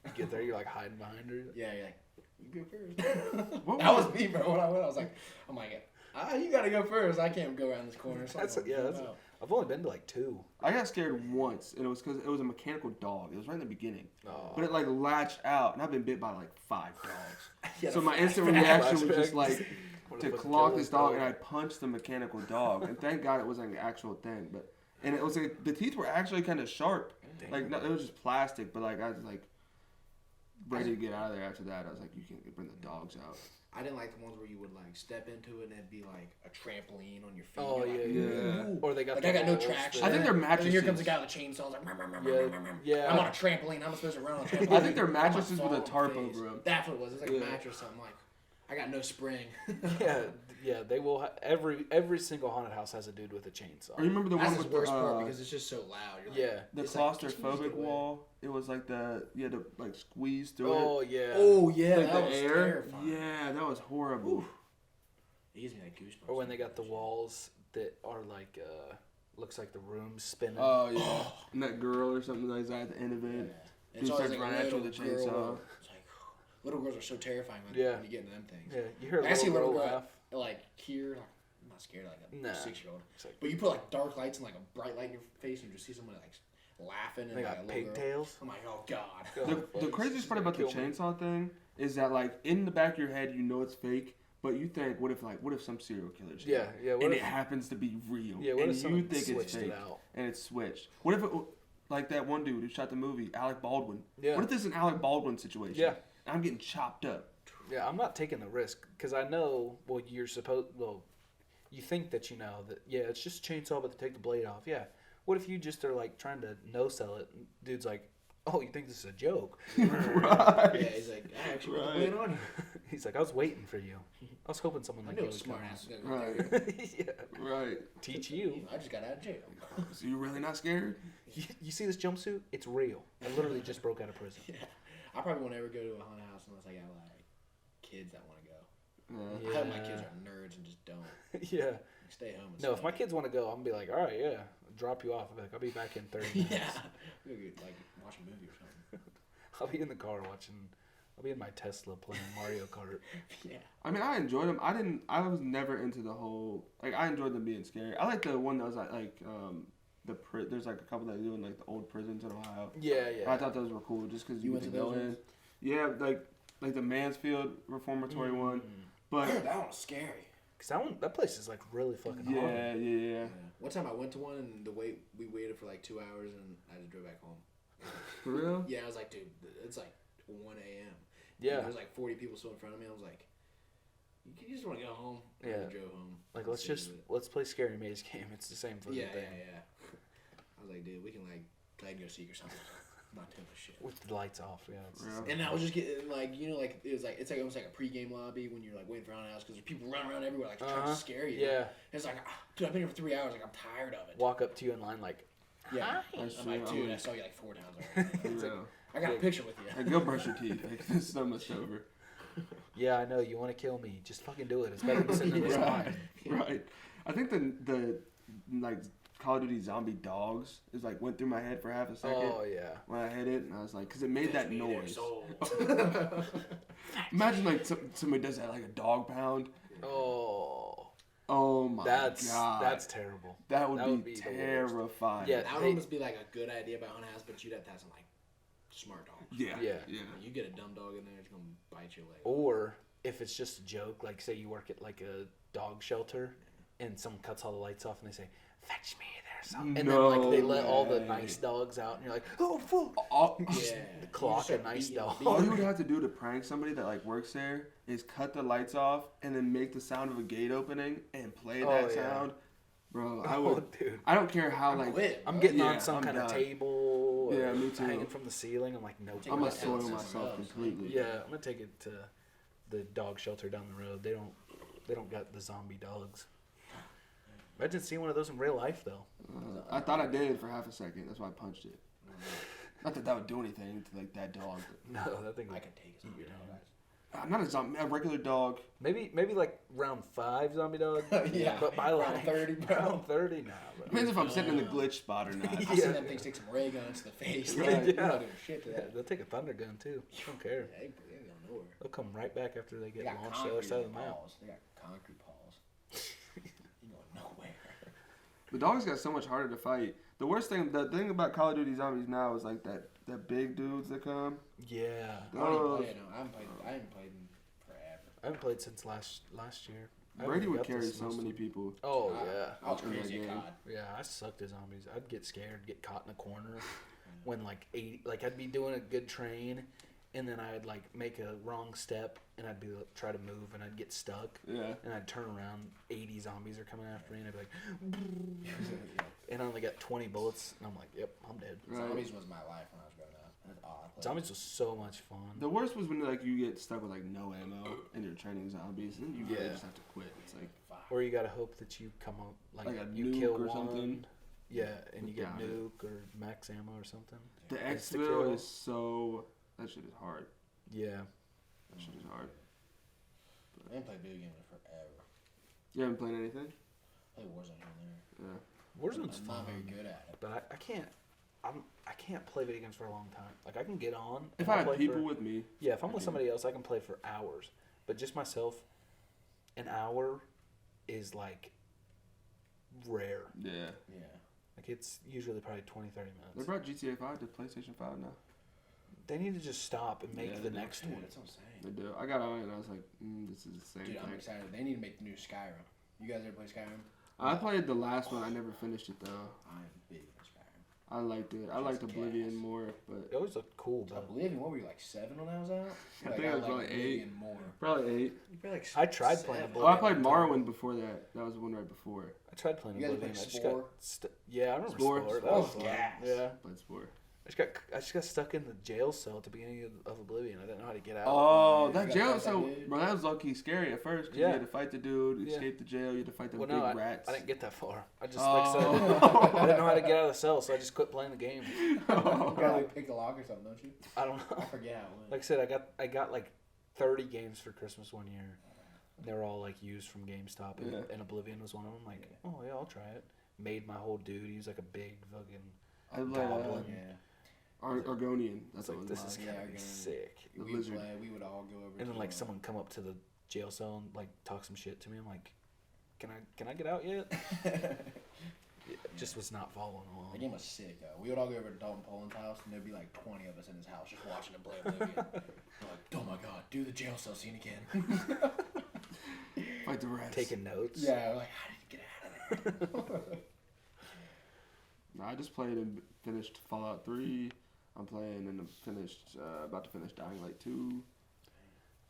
You get there, you're like hiding behind her. Yeah, you're like, you go first. What That was me, bro. When I went, I was like, I'm like, you gotta go first. I can't go around this corner. So That's I'm yeah. gonna That's, go out. I've only been to like 2. I got scared once, and it was because it was a mechanical dog. It was right in the beginning. Oh. But it like latched out, and I've been bit by like 5 dogs. Yeah, So the my instant flashback. reaction was just like What to if I clock kill this dog, and I punched the mechanical dog. And thank God it wasn't an actual thing. And it was like the teeth were actually kind of sharp. Damn. Like no, it was just plastic, but like I was like ready to get out of there after that. I was like, you can't bring the dogs out. I didn't like the ones where you would like step into it and it'd be like a trampoline on your feet. Oh, You're like, yeah. "Ooh." Or they got Like the I got no walls traction. I think they're And then here mattresses. comes a guy with a chainsaw. Like, Yeah. I'm on a trampoline. I'm supposed to run on a trampoline. I think they're mattresses with a I'm on tarp my face. over 'em. That's what it was. It was like Yeah. a mattress. Something like, I got no spring. Yeah, they will. Every single haunted house has a dude with a chainsaw. Or you remember the That's one the with worst part the because it's just so loud. You're like, Yeah. the it's like, "Can you just claustrophobic get away?" wall? It was like you had to like squeeze through it. Oh yeah. Oh yeah, Like that the was air. terrifying. Yeah, that was horrible. It gives me like goosebumps. Or when they got the walls that are like looks like the room's spinning. Oh yeah, and that girl or something like that at the end of Yeah. it. It's Dude always starts like running a at you little with a girl. chainsaw. It's like little girls are so terrifying when, Yeah. when you get into them things. Yeah, you hear a I see little a girl little girl laugh. like here, I'm not scared like a Nah. 6-year-old. Like, But you put like dark lights and like a bright light in your face, and you just see someone like laughing and they like got a little girl. pigtails. I'm like, oh god. The craziest part about the chainsaw thing is that like in the back of your head you know it's fake, but you think what if some serial killer did it? Yeah. What and if, it happens to be real. yeah. What and if someone you think it's switched fake it out? and it's switched? What if it like that one dude who shot the movie, Alec Baldwin? Yeah. What if this is an Alec Baldwin situation? Yeah. I'm getting chopped up. Yeah, I'm not taking the risk because I know. Well, you think that you know that. Yeah, it's just a chainsaw, but they take the blade off. Yeah. What if you just are like trying to no sell it? And dude's like, oh, you think this is a joke? Right. Yeah, he's like, I actually put the blade on you. He's like, I was waiting for you. I was hoping someone I like knew you a would smart come. ass was gonna go Right. Yeah. Right. Teach you. I just got out of jail. So you really not scared? You see this jumpsuit? It's real. I literally just broke out of prison. Yeah. I probably won't ever go to a haunted house unless I got like kids that want to go. Yeah. I hope my kids are nerds and just don't. Yeah. Like, stay home. And No, if my study. kids want to go, I'm gonna be like, all right, yeah, drop you off. I'll be like, I'll be back in 30 minutes. Yeah. We'll go, like watch a movie or something. I'll be in the car watching. I'll be in my Tesla playing Mario Kart. Yeah. I mean, I enjoyed them. I was never into the whole like. I enjoyed them being scary. I like the one that was like there's like a couple that do in like the old prisons in Ohio. Yeah, yeah. I those were cool just because You you went could to go those in. ones? Yeah, like the Mansfield Reformatory one. But that one was scary. Cause that place is like really fucking hard. yeah. Yeah. One time I went to one and we waited for like 2 hours and I just drove back home. For real? Yeah, I was like, dude, it's like 1 a.m. Yeah. There was like 40 people still in front of me. I was like, you just want to go home? And Yeah. I drove home. Like Let's let's play Scary Maze game. It's the same fucking Yeah, thing. yeah. I was like, dude, we can like play and go seek or something. I'm not doing this shit. With the lights off. Yeah. It's Yeah. And I was just getting like, like it's like almost like a pregame lobby when you're like waiting for haunted house because there's people running around everywhere like trying to scare you. Yeah. And it's like, dude, I've been here for 3 hours. Like I'm tired of it. Walk up to you in line like, Yeah. That's I'm like, true. dude, I saw you like 4 times already. For It's like, real. I got a picture with you. Like, go brush your teeth. Like, there's so much over. yeah, I know you want to kill me. Just fucking do it. It's better than sitting in this line. Right. I think the like Call of Duty zombie dogs is like went through my head for half a second Oh yeah. when I hit it, and I was like, because it made that Fetch me their noise. soul. Imagine like somebody does that like a dog pound. Oh. Oh my That's god. that's terrible. that would would be be the worst. terrifying. Yeah. That would almost be like a good idea about haunted house, but you'd have to have some like smart dogs. Yeah. Yeah. Yeah. You get a dumb dog in there, it's gonna bite your leg. Or if it's just a joke, like say you work at like a dog shelter, and someone cuts all the lights off, and they say, "Fetch me their son," and then like they let all the way. nice dogs out, and you're like, "Oh fuck!" All, Yeah. Clock You a nice beating- dog. all you would have to do to prank somebody that like works there is cut the lights off and then make the sound of a gate opening and play Oh, that yeah. sound. Bro, I Oh, would. dude. I don't care how like. quit, I'm bro. getting Yeah, on some I'm kind of done. table. Or Yeah, me too. Hanging from the ceiling. I'm like, nope. Take I'm my gonna soil talents myself somewhere else. completely. Yeah, I'm gonna take it to the dog shelter down the road. They don't got the zombie dogs. Imagine seeing one of those in real life though. I thought I did for half a second. That's why I punched it. Not that that would do anything to like that dog. No, that thing. I can take it. Eat your dog. Not a zombie, a regular dog. Maybe like round 5 zombie dog. Yeah. But by Round like 30, bro. round 30 now. Bro. Depends if I'm sitting in the glitch spot or not. I Yeah. seen them things take some ray guns to the face. Right. Like, you're Yeah. not doing shit to Yeah, that. they'll take a thunder gun too. Don't care. Yeah, they ain't going nowhere. They'll come right back after they They get got launched to the other concrete side in of the their map. paws. They got concrete paws. You going nowhere. The dogs got so much harder to fight. The thing about Call of Duty Zombies now is like that big dudes that come. Yeah. I don't even Those- play it. No, I haven't played in forever. I haven't played since last year. I Brady haven't would got carry this so most many of- people. Oh I- yeah. I was In that crazy at game. COD. Yeah, I sucked at zombies. I'd get scared, get caught in a corner when like I'd be doing a good train, and then I'd like make a wrong step, and I'd be try to move, and I'd get stuck, Yeah. and I'd turn around, 80 zombies are coming after me, and I'd be like, and I only got 20 bullets, and I'm like, yep, I'm dead. Right. Zombies was my life when I was growing up. That's odd. Zombies was so much fun. The worst was when like you get stuck with like no ammo and you're training zombies, and you really Yeah. just have to quit. It's like Or you gotta hope that you come up like, Like a you nuke kill or one, something. yeah, and you get Got it. nuke or max ammo or something. the Insta exfil kill. is so that shit is hard. Yeah. That shit is hard. I haven't played video games in forever. You haven't played anything? I play Warzone here and there. Yeah. Warzone's I'm fun, not very good at it. but I can't. I can't play video games for a long time. Like I can get on. If and I I'll had play people for, with me, yeah, if I'm I with can. somebody else, I can play for hours. But just myself, an hour is like rare. Yeah. Like it's usually probably 20, 30 They minutes. brought GTA 5 to PlayStation 5 now. They need to just stop and make Yeah, the they do. next Dude, one. that's what I'm saying. They do. I got on it and I was like, this is the same Dude, thing. I'm excited. They need to make the new Skyrim. You guys ever play Skyrim? I played the last one. I never finished it though. I'm big in Skyrim. I liked it. I Just liked Oblivion gas. more, but It always looked cool, So but Oblivion, what were you, like 7 when that was out? I think it was probably 8. Oblivion more. probably 8. You probably like I tried 7. playing Oh, I Oblivion. played Morrowind before that. That was the one right before. I tried playing You guys Oblivion. play I just Spore? got yeah, I remember Spore? Spore. That Spore was was fun. gas. Yeah. Played Spore. I just got stuck in the jail cell at the beginning of Oblivion. I didn't know how to get out. Oh, You that got jail fight so that dude? bro, that was low key scary at first because Yeah. you had to fight the dude, Yeah. escape the jail, you had to fight the Well, big no, rats. I didn't get that far. I just Oh. like I said, I didn't know how to get out of the cell, so I just quit playing the game. You gotta like pick a lock or something, don't you? I don't know. I forget how it went. Like I said, I got like 30 games for Christmas one year. They were all like used from GameStop, and, Yeah. and Oblivion was one of them. I'm like, Yeah. oh yeah, I'll try it. Made my whole dude. He was like a big fucking. I played Goblin. Yeah. Argonian. That's It's like what this it is was. Yeah, gonna be again. sick. The We lizard. we would all go over And then to, like someone come up to the jail cell and like talk some shit to me. I'm like, can I get out yet? It just was not following The along. game was sick though. We would all go over to Dalton Poland's house, and there'd be like 20 of us in his house just watching him play Oblivion. We're like, oh my god, do the jail cell scene again. Fight the rats. Taking notes. Yeah, we're like, how did you get out of there? No, I just played and finished Fallout 3. I'm playing and about to finish Dying Light 2.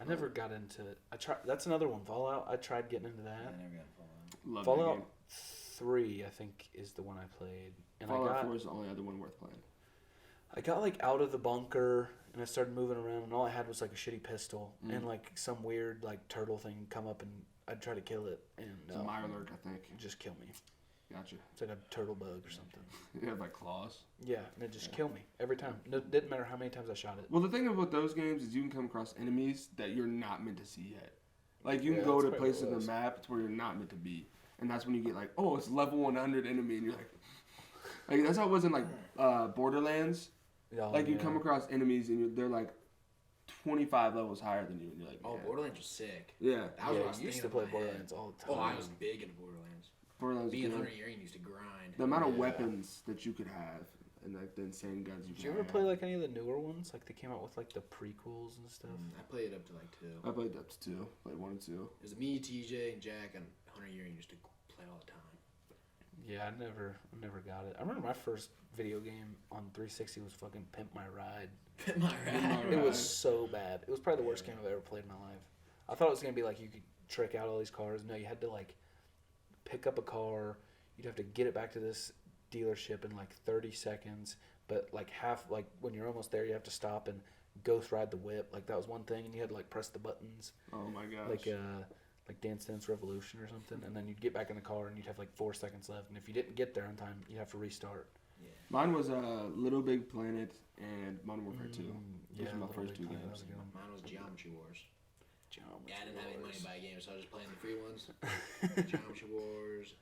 I never got into it. I tried. That's another one. Fallout. I tried getting into I that. never got Fallout. Love Fallout that 3, I think, is the one I played, and game. Fallout I got 4 is the only other one worth playing. like out of the bunker, and I started moving around, and all I had was like a shitty pistol and like some weird like turtle thing come up, and I'd try to kill it, and It's a Mirelurk, I think. it'd just kill me. Gotcha. It's like a turtle bug or something. You have like claws. Yeah, and it just killed me every time. No, didn't matter how many times I shot it. Well, the thing about those games is you can come across enemies that you're not meant to see yet. Like you can Yeah, go that's to probably places what it in was. the map where you're not meant to be, and that's when you get like, oh, it's level 100 enemy, and you're like that's how it was in like Borderlands. Oh, Like you yeah. come across enemies and they're like 25 levels higher than you, and you're like, Oh, man. Borderlands was sick. Yeah, That was Yeah, what I I was used to thinking play in my head. Borderlands all the time. Oh, I was big into Borderlands. Borderlands. Being good. 100 Yearing used to grind. The amount of Yeah. weapons that you could have and like the insane guns you Did could you ever have. play like any of the newer ones? Like they came out with like the prequels and stuff. I played up to like 2. I played up to 2. Played 1 and 2. It was me, TJ, and Jack, and 100 Yearing used to play all the time. Yeah, I never got it. I remember my first video game on 360 was fucking Pimp My Ride. My rad. It Right. was so bad. It was probably the worst game I've ever played in my life. I thought it was gonna be like you could trick out all these cars. No, you had to like pick up a car. You'd have to get it back to this dealership in like 30 seconds. But like when you're almost there, you have to stop and ghost ride the whip. Like that was one thing, and you had to like press the buttons. Oh my gosh. Like Dance Dance Revolution or something, and then you'd get back in the car and you'd have like 4 seconds left, and if you didn't get there on time, you'd have to restart. Yeah. Mine was Little Big Planet and Modern Warfare 2. Those were my Little first Big 2 Planet, that games. was a good one. Mine was Geometry Wars. Geometry Yeah, I didn't have any money Wars. to buy games, so I was just playing the free ones. Geometry Wars.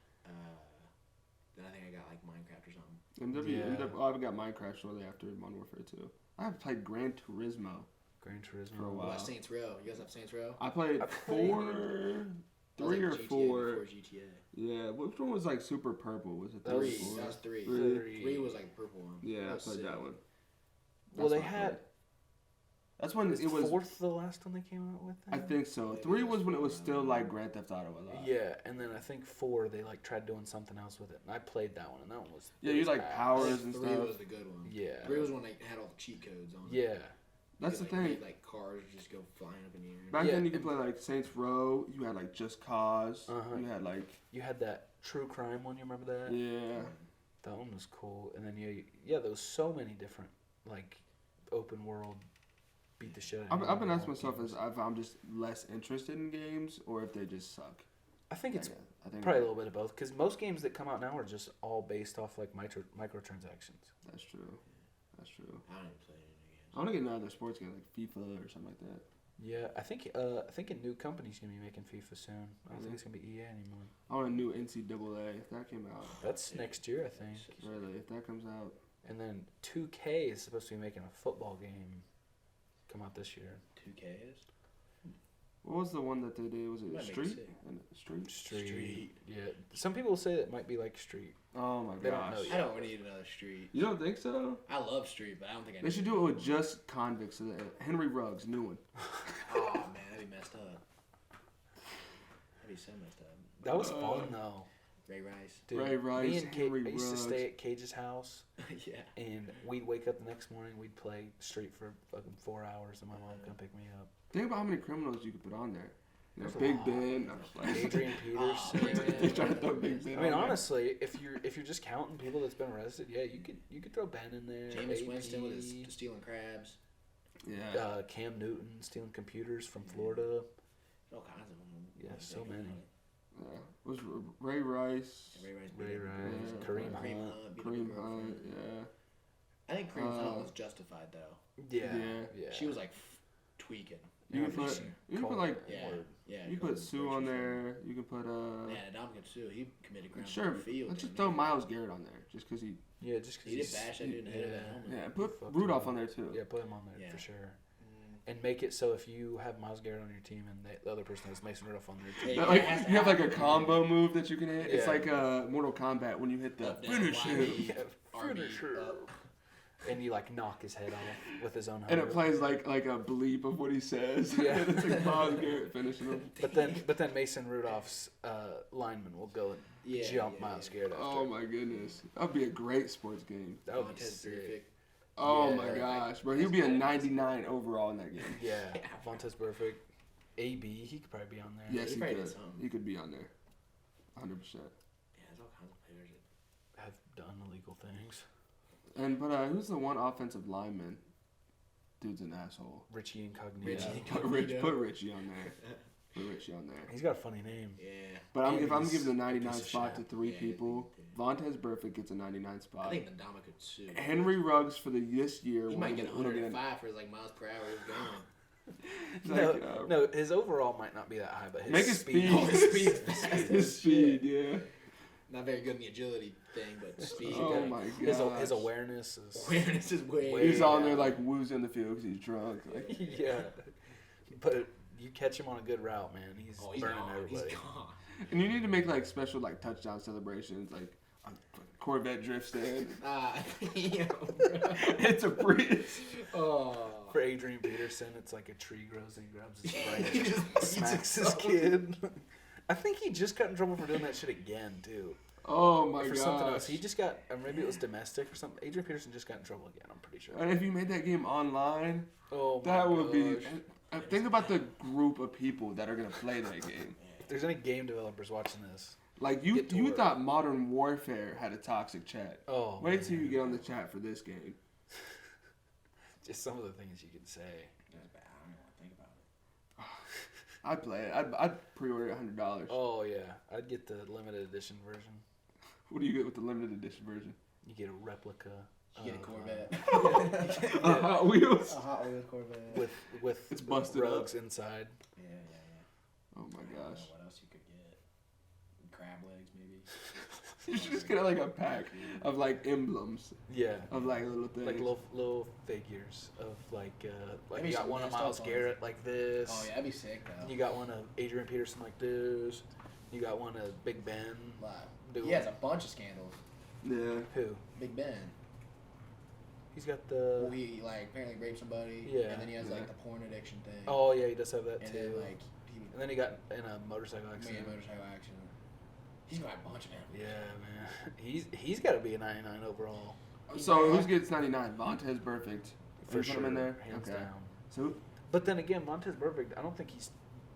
Then I think I got like Minecraft or something. I got Minecraft shortly after Modern Warfare 2. I have played Gran Turismo. Gran Turismo. For a What while. about Saints Row? You guys have Saints Row? I played I played- 3 or GTA 4. Before GTA. Yeah, which one was like super purple? Was it That was 3 Three. or 4? That was 3. Three. 3 was like the purple one. Yeah, I That was played sick. that one. Well, That's they what I had. played. That's when Is it was. fourth the last one they came out with? I then? think so. Maybe 3 it was was when it was 4. still like Grand Theft Auto a lot. Yeah, and then I think 4 they like tried doing something else with it, and I played that one, and that one was. Yeah, it you was like ass. I powers think and 3 stuff. was the good one. Yeah. 3 was when they had all the cheat codes on it. Yeah. That's You the could, like, thing. make, like cars just go flying up in the air. Back Yeah, then you could and- play like Saints Row. You had like Just Cause. Uh-huh. You had like You had that true crime one. You remember that? yeah. That one was cool. And then yeah, there was so many different like open world beat the shit out of I've been you asking games. myself if I'm just less interested in games or if they just suck. I think it's I think probably a little bit of both, because most games that come out now are just all based off like microtransactions. That's true. That's true. I don't even play any games. I want to get another sports game like FIFA or something like that. Yeah, I think a new company's gonna be making FIFA soon. I don't think it's gonna be EA anymore. I want a new NCAA if that came out. That's next year, I think. Really, if that comes out. And then 2K is supposed to be making a football game come out this year. 2K is? What was the one that they did? Was it Might make Street? sick. Street. Yeah. Some people say it might be like Street. Oh my They don't gosh. know I yet. don't need another Street. You don't think so? I love Street, but I don't think I They need should do it with just convicts. So that Henry Ruggs, new one. Oh, man, that'd be messed up. That'd be so messed up. That was fun though. Ray Rice. Dude, Ray Rice, me and Kate, Henry I used to Ruggs. stay at Cage's house, Yeah. and we'd wake up the next morning. We'd play Street for fucking 4 hours, and my mom would come pick me up. Think about how many criminals you could put on there. You know, There's a Big lot. Ben. Adrian Oh, Peterson. They try to throw Big Ben. I mean, on there. honestly, if you're just counting people that's been arrested, yeah, you could throw Ben in there. Jameis AP, Winston with his stealing crabs. Yeah. Cam Newton stealing computers from Florida. All kinds of them. Yeah, so many. Yeah. Was Ray Rice? Ray Rice. Ray Rice, Yeah. Kareem Kareem Hunt. Hunt. beat up Kareem her Hunt. girlfriend. Yeah. I think Kareem Hunt was justified though. Yeah, Yeah. She was like tweaking. You Yeah, can I put. think You can called put like. it. Yeah. Word. Yeah. You called put him Sue on virtue there. You can put Yeah, Dominican Sue. He committed crimes Sure. on the field. Let's just didn't throw he? Miles Garrett on there, just because he. Yeah, just because He did bash that dude in the head of that helmet. Yeah. Put Fuck Rudolph him. on there too. Yeah, put him on there Yeah. for sure. Mm. And make it so if you have Miles Garrett on your team and the other person has Mason Rudolph on their team, Yeah, That, like it has to you have like a happen. combo move that you can hit. It's Yeah. like Mortal Kombat when you hit the Up, down, finish wide, him. Yeah, RB, finisher. up. and you like knock his head off with his own And helmet. it plays like a bleep of what he says. Yeah. It's like Miles Garrett finishing him. But then Mason Rudolph's lineman will go and Yeah, jump yeah, Miles yeah. Garrett after. Oh my goodness, that'd be a great sports game. That would be Montez sick. Perfect. Oh Yeah. my gosh, bro, he'd be a 99 overall in that game. Yeah, Vontaze Perfect. AB, he could probably be on there. Yes, he he probably could. did something. He could be on there, 100%. Yeah, there's all kinds of players. Have done illegal things. And who's the one offensive lineman? Dude's an asshole. Richie Incognito. Richie Yeah, Incognito. put Richie on there. Put Richie on there. He's got a funny name. Yeah. But if I'm He's giving the a 99 piece of spot to shit. three Yeah, people, yeah. Vontaze Burfict gets a 99 I spot. think the Dama could sue. Henry Ruggs for this year. He might get will get an- 105 for his like miles per hour he's going. Like, No, his overall might not be that high, but his Make his speed. speed. Oh, his speed. His speed, yeah. Not very good in the agility thing, but speed. Oh my His gosh. awareness is. Awareness is way. Way- He's on there like woozing the field because he's drunk. Like, Yeah, but you catch him on a good route, man. He's Oh, he's burning gone. everybody. He's gone. and you need to make like special like touchdown celebrations, like Corvette drifts in. Yeah. It's a breeze. Oh. For Adrian Peterson, it's like a tree grows and he grabs his He branch, just and beats smacks his himself. kid. I think he just got in trouble for doing that shit again too. Oh my For gosh. something else, he just got, or maybe it was domestic or something. Adrian Peterson just got in trouble again. I'm pretty sure. And if you made that game online, Oh my that would be. gosh. And think about the group of people that are gonna play that game. If there's any game developers watching this, Like you Get to work. thought Modern Warfare had a toxic chat. oh, Wait till man. you get on the chat for this game. Just some of the things you can say. That's bad. I don't want to think about it. I'd play it. I'd pre-order it $100. Oh yeah, I'd get the limited edition version. What do you get with the limited edition version? You get a replica. You get a of, Corvette. Hot Wheels. A Hot Wheels Corvette. with It's busted rugs inside. Yeah, yeah, yeah. Oh my I don't know gosh. what else you could get. Crab legs, maybe. You should just get like a pack of like emblems Yeah. of like little things. Like little figures of like Maybe you got some one of messed Miles up Garrett like this. Oh, yeah, that'd be sick, though. You got one of Adrian Peterson like this. You got one of Big Ben. Wow. Doing He has a bunch of scandals. Yeah. Who? Big Ben. He's got Well, the. he, like, apparently raped somebody. Yeah. And then he has, Yeah. like, the porn addiction thing. Oh yeah, he does have that And too. then, like, he And then he got in a motorcycle made accident. a motorcycle accident. He's got a bunch of them. Yeah, man. He's got to be a 99 overall So who gets 99? Vontaze Burfict. for You sure. put him in there. Hands Okay. down. So But then again, Montez Burfict, I don't think he's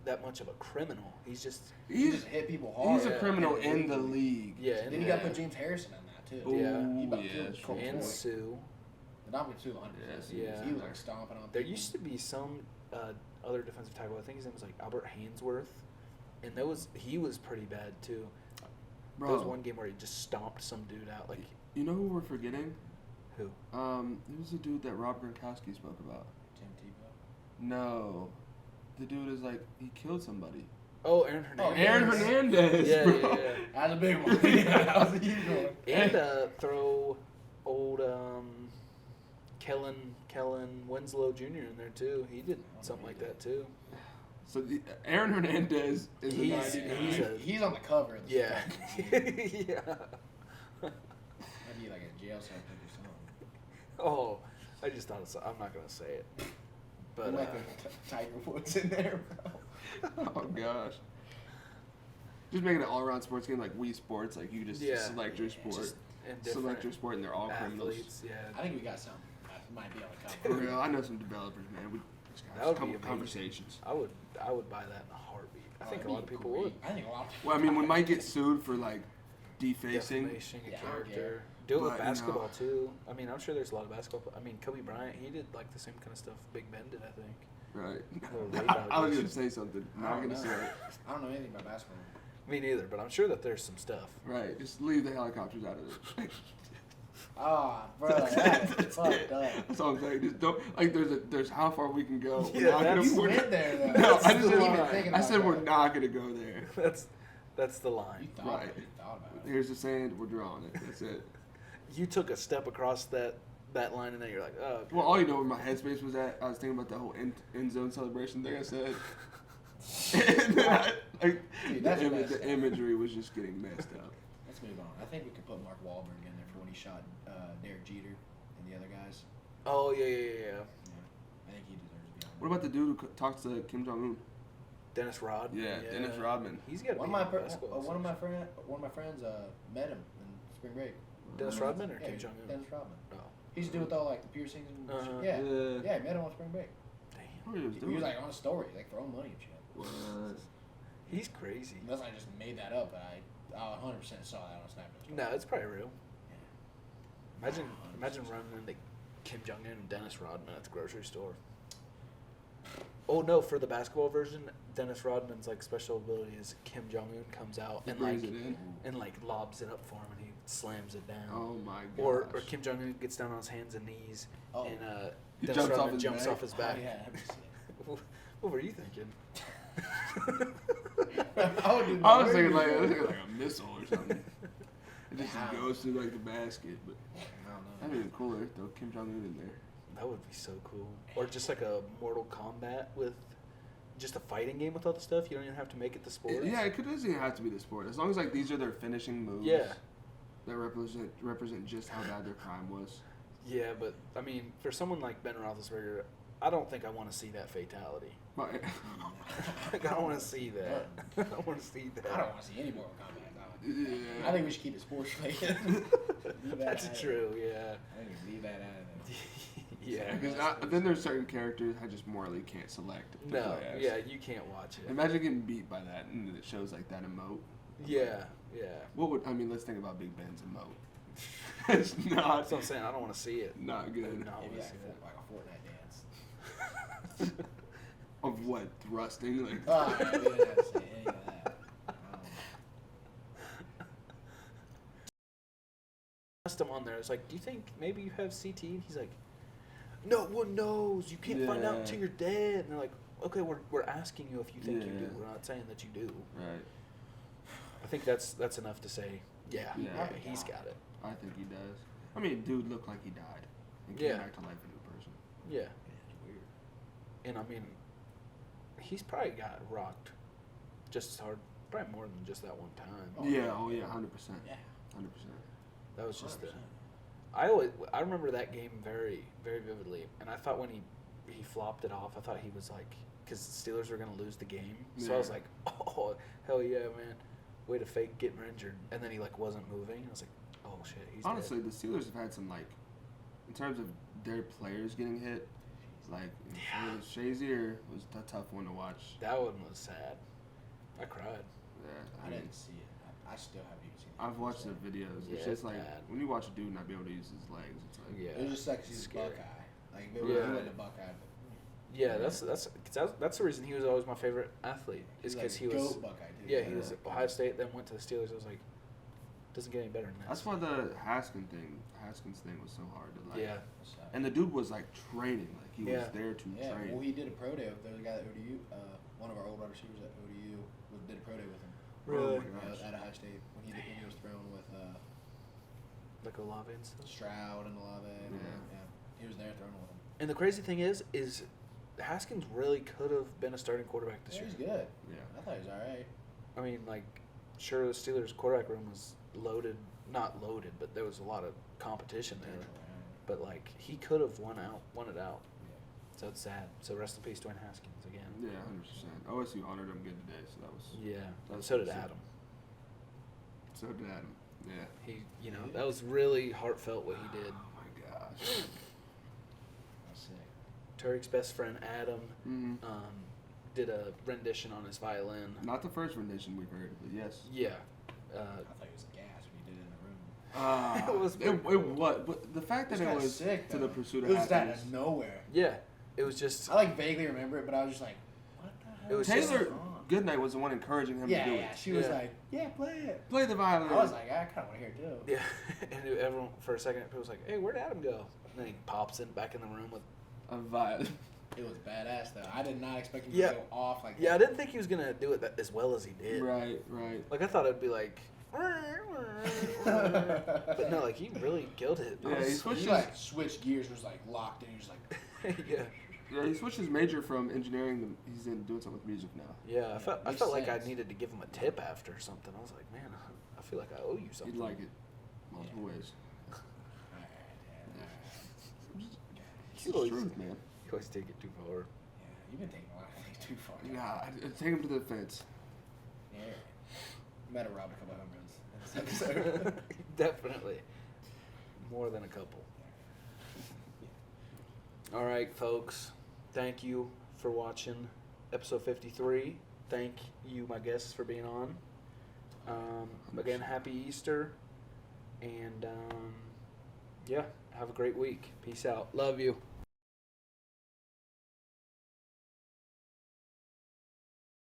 that much of a criminal. He's just He he's just hit people hard. he's a Yeah. criminal And in the league. yeah. Then And, you got to put James Harrison on that, too. Yeah. He about yeah, killed sure. Colt and Floyd. Sue. The Dominican Sue, 100%. Yeah. He was, like, stomping on There people. used to be some other defensive tackle. I think his name was like Albert Hainsworth, and he was pretty bad too. Bro, There was one game where he just stomped some dude out. Like you know who we're forgetting? who? It was the dude that Rob Gronkowski spoke about. Tim Tebow. No, the dude is like he killed somebody. Oh, Aaron Hernandez. Aaron Aaron Hernandez, Yeah, bro. yeah, yeah. That was a big one. Yeah, that was a huge one. And throw old Kellen Winslow Jr. in there too. He did something like that too. So Aaron Hernandez is He's on the cover of the yeah. Yeah. Might be like a jail cell pick or something. Oh, I just thought I'm not gonna say it. But like Tiger Woods in there, bro. Oh gosh. Just making an all-around sports game like Wii Sports, like you just select your sport, select your sport, and they're all criminals. Yeah. I think we got something that might be on the For cover. real, I know some developers, man. We just got That would some be amazing. conversations. I would buy that in a heartbeat. I think a lot of people would. I think a lot of people Well, I mean, we might get sued for like defacing. Defamation of Yeah, character. Do it with But, basketball too. I mean, I'm sure there's a lot of basketball. I mean, Kobe Bryant, he did like the same kind of stuff Big Ben did, I think. Right. Little rape I was gonna allegations. say something. Not gonna say it. I don't know anything about basketball. Me neither, but I'm sure that there's some stuff. Right. Just leave the helicopters out of it. Oh, bro, That's that's fucked it. up. That's all I'm saying. Just don't like. There's how far we can go. Yeah, We're not that's- gonna- You went there, though. No, That's I just the said, line. I said we're not gonna go there. That's the You line. thought, Right. you thought about it. Here's the sand. We're drawing it. That's it. You took a step across that line, and then you're like, oh. Okay. Well, all you know where my headspace was at, I was thinking about the whole end zone celebration thing I said. And then Dude, that's the imagery was just getting messed up. Let's move on. I think we could put Mark Wahlberg in there for when he shot Derek Jeter and the other guys. Oh yeah. Yeah. I think he deserves to be on What about the dude who talks to Kim Jong Un? Dennis Rodman. Yeah, Dennis Rodman. He's got to be one in of my basketball. one of my friends met him in spring break. Dennis Rodman or Yeah, Kim Jong Un? Dennis Rodman. Oh, He used to do with all like the piercings and Uh-huh. shit. Yeah. Yeah. Yeah, he met him on spring break. damn. What he was He doing? was like on a story, like throwing money and shit. What? He's crazy. Unless I just made that up, but I 100% saw that on Snapchat. No, it's probably real. Yeah. Imagine running into Kim Jong Un and Dennis Rodman at the grocery store. Oh no! For the basketball version, Dennis Rodman's like special ability is Kim Jong Un comes out He and brings like it in. and like lobs it up for him and he slams it down. Oh my god. Or Kim Jong Un gets down on his hands and knees Oh. and He Dennis jumps off Rodman his jumps back. off his back. Oh, yeah, that'd be sick. What were you thinking? I would do I was that. thinking like a missile or something. It just Wow. goes through like the basket, but I don't know. that'd be cooler if throw Kim Jong Un in there. That would be so cool. Or just like a Mortal Kombat with just a fighting game with all the stuff. You don't even have to make it the sport. Yeah, it doesn't even have to be the sport. As long as like these are their finishing moves. Yeah. That represent just how bad their crime was. Yeah, but I mean, for someone like Ben Roethlisberger, I don't think I want to see that fatality. But, Like, I don't want to see that. I don't want to see that. I don't want to see any Mortal Kombat. yeah. I think we should keep it sports related. That's true. Yeah. I think we leave that out of there. Yeah. Because then there's certain characters I just morally can't select. to No. play as. Yeah, you can't watch it. Imagine getting beat by that, and it shows like that emote. Yeah. Yeah. What would let's think about Big Ben's emote. It's not. That's what I'm saying. I don't want to see it. Not I do good. not Maybe want to see that. like a Fortnite dance. Of what thrusting? Like. Oh, yeah, we didn't have to say any of that. Asked him on there. It's like, do you think maybe you have CT? And he's like, no one knows. You can't find out Yeah. until you're dead. And they're like, okay, we're asking you if you think you do. Yeah. We're not saying that you do. Right. I think that's enough to say, yeah, Yeah. he's got it. I think he does. I mean, dude looked like he died and Yeah. came back to life a new person. Yeah. It's weird. And I mean, he's probably got rocked just as hard, probably more than just that one time. Oh, yeah. yeah. Oh yeah. 100%. Yeah. 100%. That was just 100%. I remember that game very, very vividly. And I thought when he flopped it off, I thought he was like, because the Steelers were going to lose the game. So I was Yeah. like, oh, hell yeah, man. Way to fake getting injured. And then he like wasn't moving. I was like, oh shit, he's Honestly, dead. the Steelers have had some like, in terms of their players getting hit, like Yeah. Shazier was a tough one to watch. That one was sad. I cried. Yeah, I didn't see it. I still haven't even seen it. I've watched the videos. Yeah, It's just like bad. when you watch a dude not be able to use his legs, it's like Yeah. It was just like he's a Scary. Buckeye. Like Yeah. he wasn't a Buckeye, but Yeah, that's the reason he was always my favorite athlete. Is he's because like he a was goat Buckeye too. yeah he was at Ohio State, then went to the Steelers. I was like, doesn't get any better than that. that's why the Haskins thing was so hard to like. Yeah. So, And the dude was like training, like he Yeah. was there to yeah. train. Well, he did a pro day with the guy at ODU. One of our old wide receivers at ODU did a pro day with him. Really? Oh my gosh. At Ohio State when he was thrown with Like Olave and stuff. Stroud and Olave. And, Yeah. he was there throwing with him. And the crazy thing is Haskins really could have been a starting quarterback this Yeah, year. he's good. Yeah. I thought he was all right. I mean, like, sure, the Steelers' quarterback room was loaded. Not loaded, but there was a lot of competition there. But, like, he could have won it out. So it's sad. So rest in peace, Dwayne Haskins again. Yeah, 100%. OSU honored him good today, so that was. Yeah. That was So did sick. Adam. So did Adam. Yeah. He, that was really heartfelt what he did. Oh my gosh. That's sick. Tarek's best friend Adam Mm-hmm. did a rendition on his violin. Not the first rendition we've heard, but yes. Yeah. I thought he was gas when he did it in the room. It was it what? But the fact that It it was was sick, to though. the pursuit It of was out happiness. of nowhere. Yeah. It was just. I like vaguely remember it, but I was just like, what the hell? It was is Taylor going on? Goodnight was the one encouraging him to do it. She was Yeah. like, yeah, play it. Play the violin. I was like, I kind of want to hear it too. Yeah. And everyone, for a second, people was like, hey, where'd Adam go? And then he pops in back in the room with. a violin. It was badass though. I did not expect him Yeah. to go off like Yeah, I that. didn't think he was going to do it as well as he did. Right, right. Like, I thought it'd be like. But no, like, he really killed it. Yeah, he He switched like switched gears and was like locked in. He was like, Yeah. Yeah, he switched his major from engineering to he's in doing something with music now. Yeah, I Makes felt like I sense. needed to give him a tip after or something. I was like, man, I feel like I owe you something. He'd like it multiple ways. alright, Dad, It's You the always- truth, man. You always take it too far. yeah, you've been taking a lot of things too far. Yeah, I'd take him to the fence. Yeah. You might have robbed a couple of home runs in this episode. Definitely. More than a couple. All right, folks. Thank you for watching episode 53. Thank you, my guests, for being on. Again, happy Easter. And, yeah, have a great week. Peace out. Love you.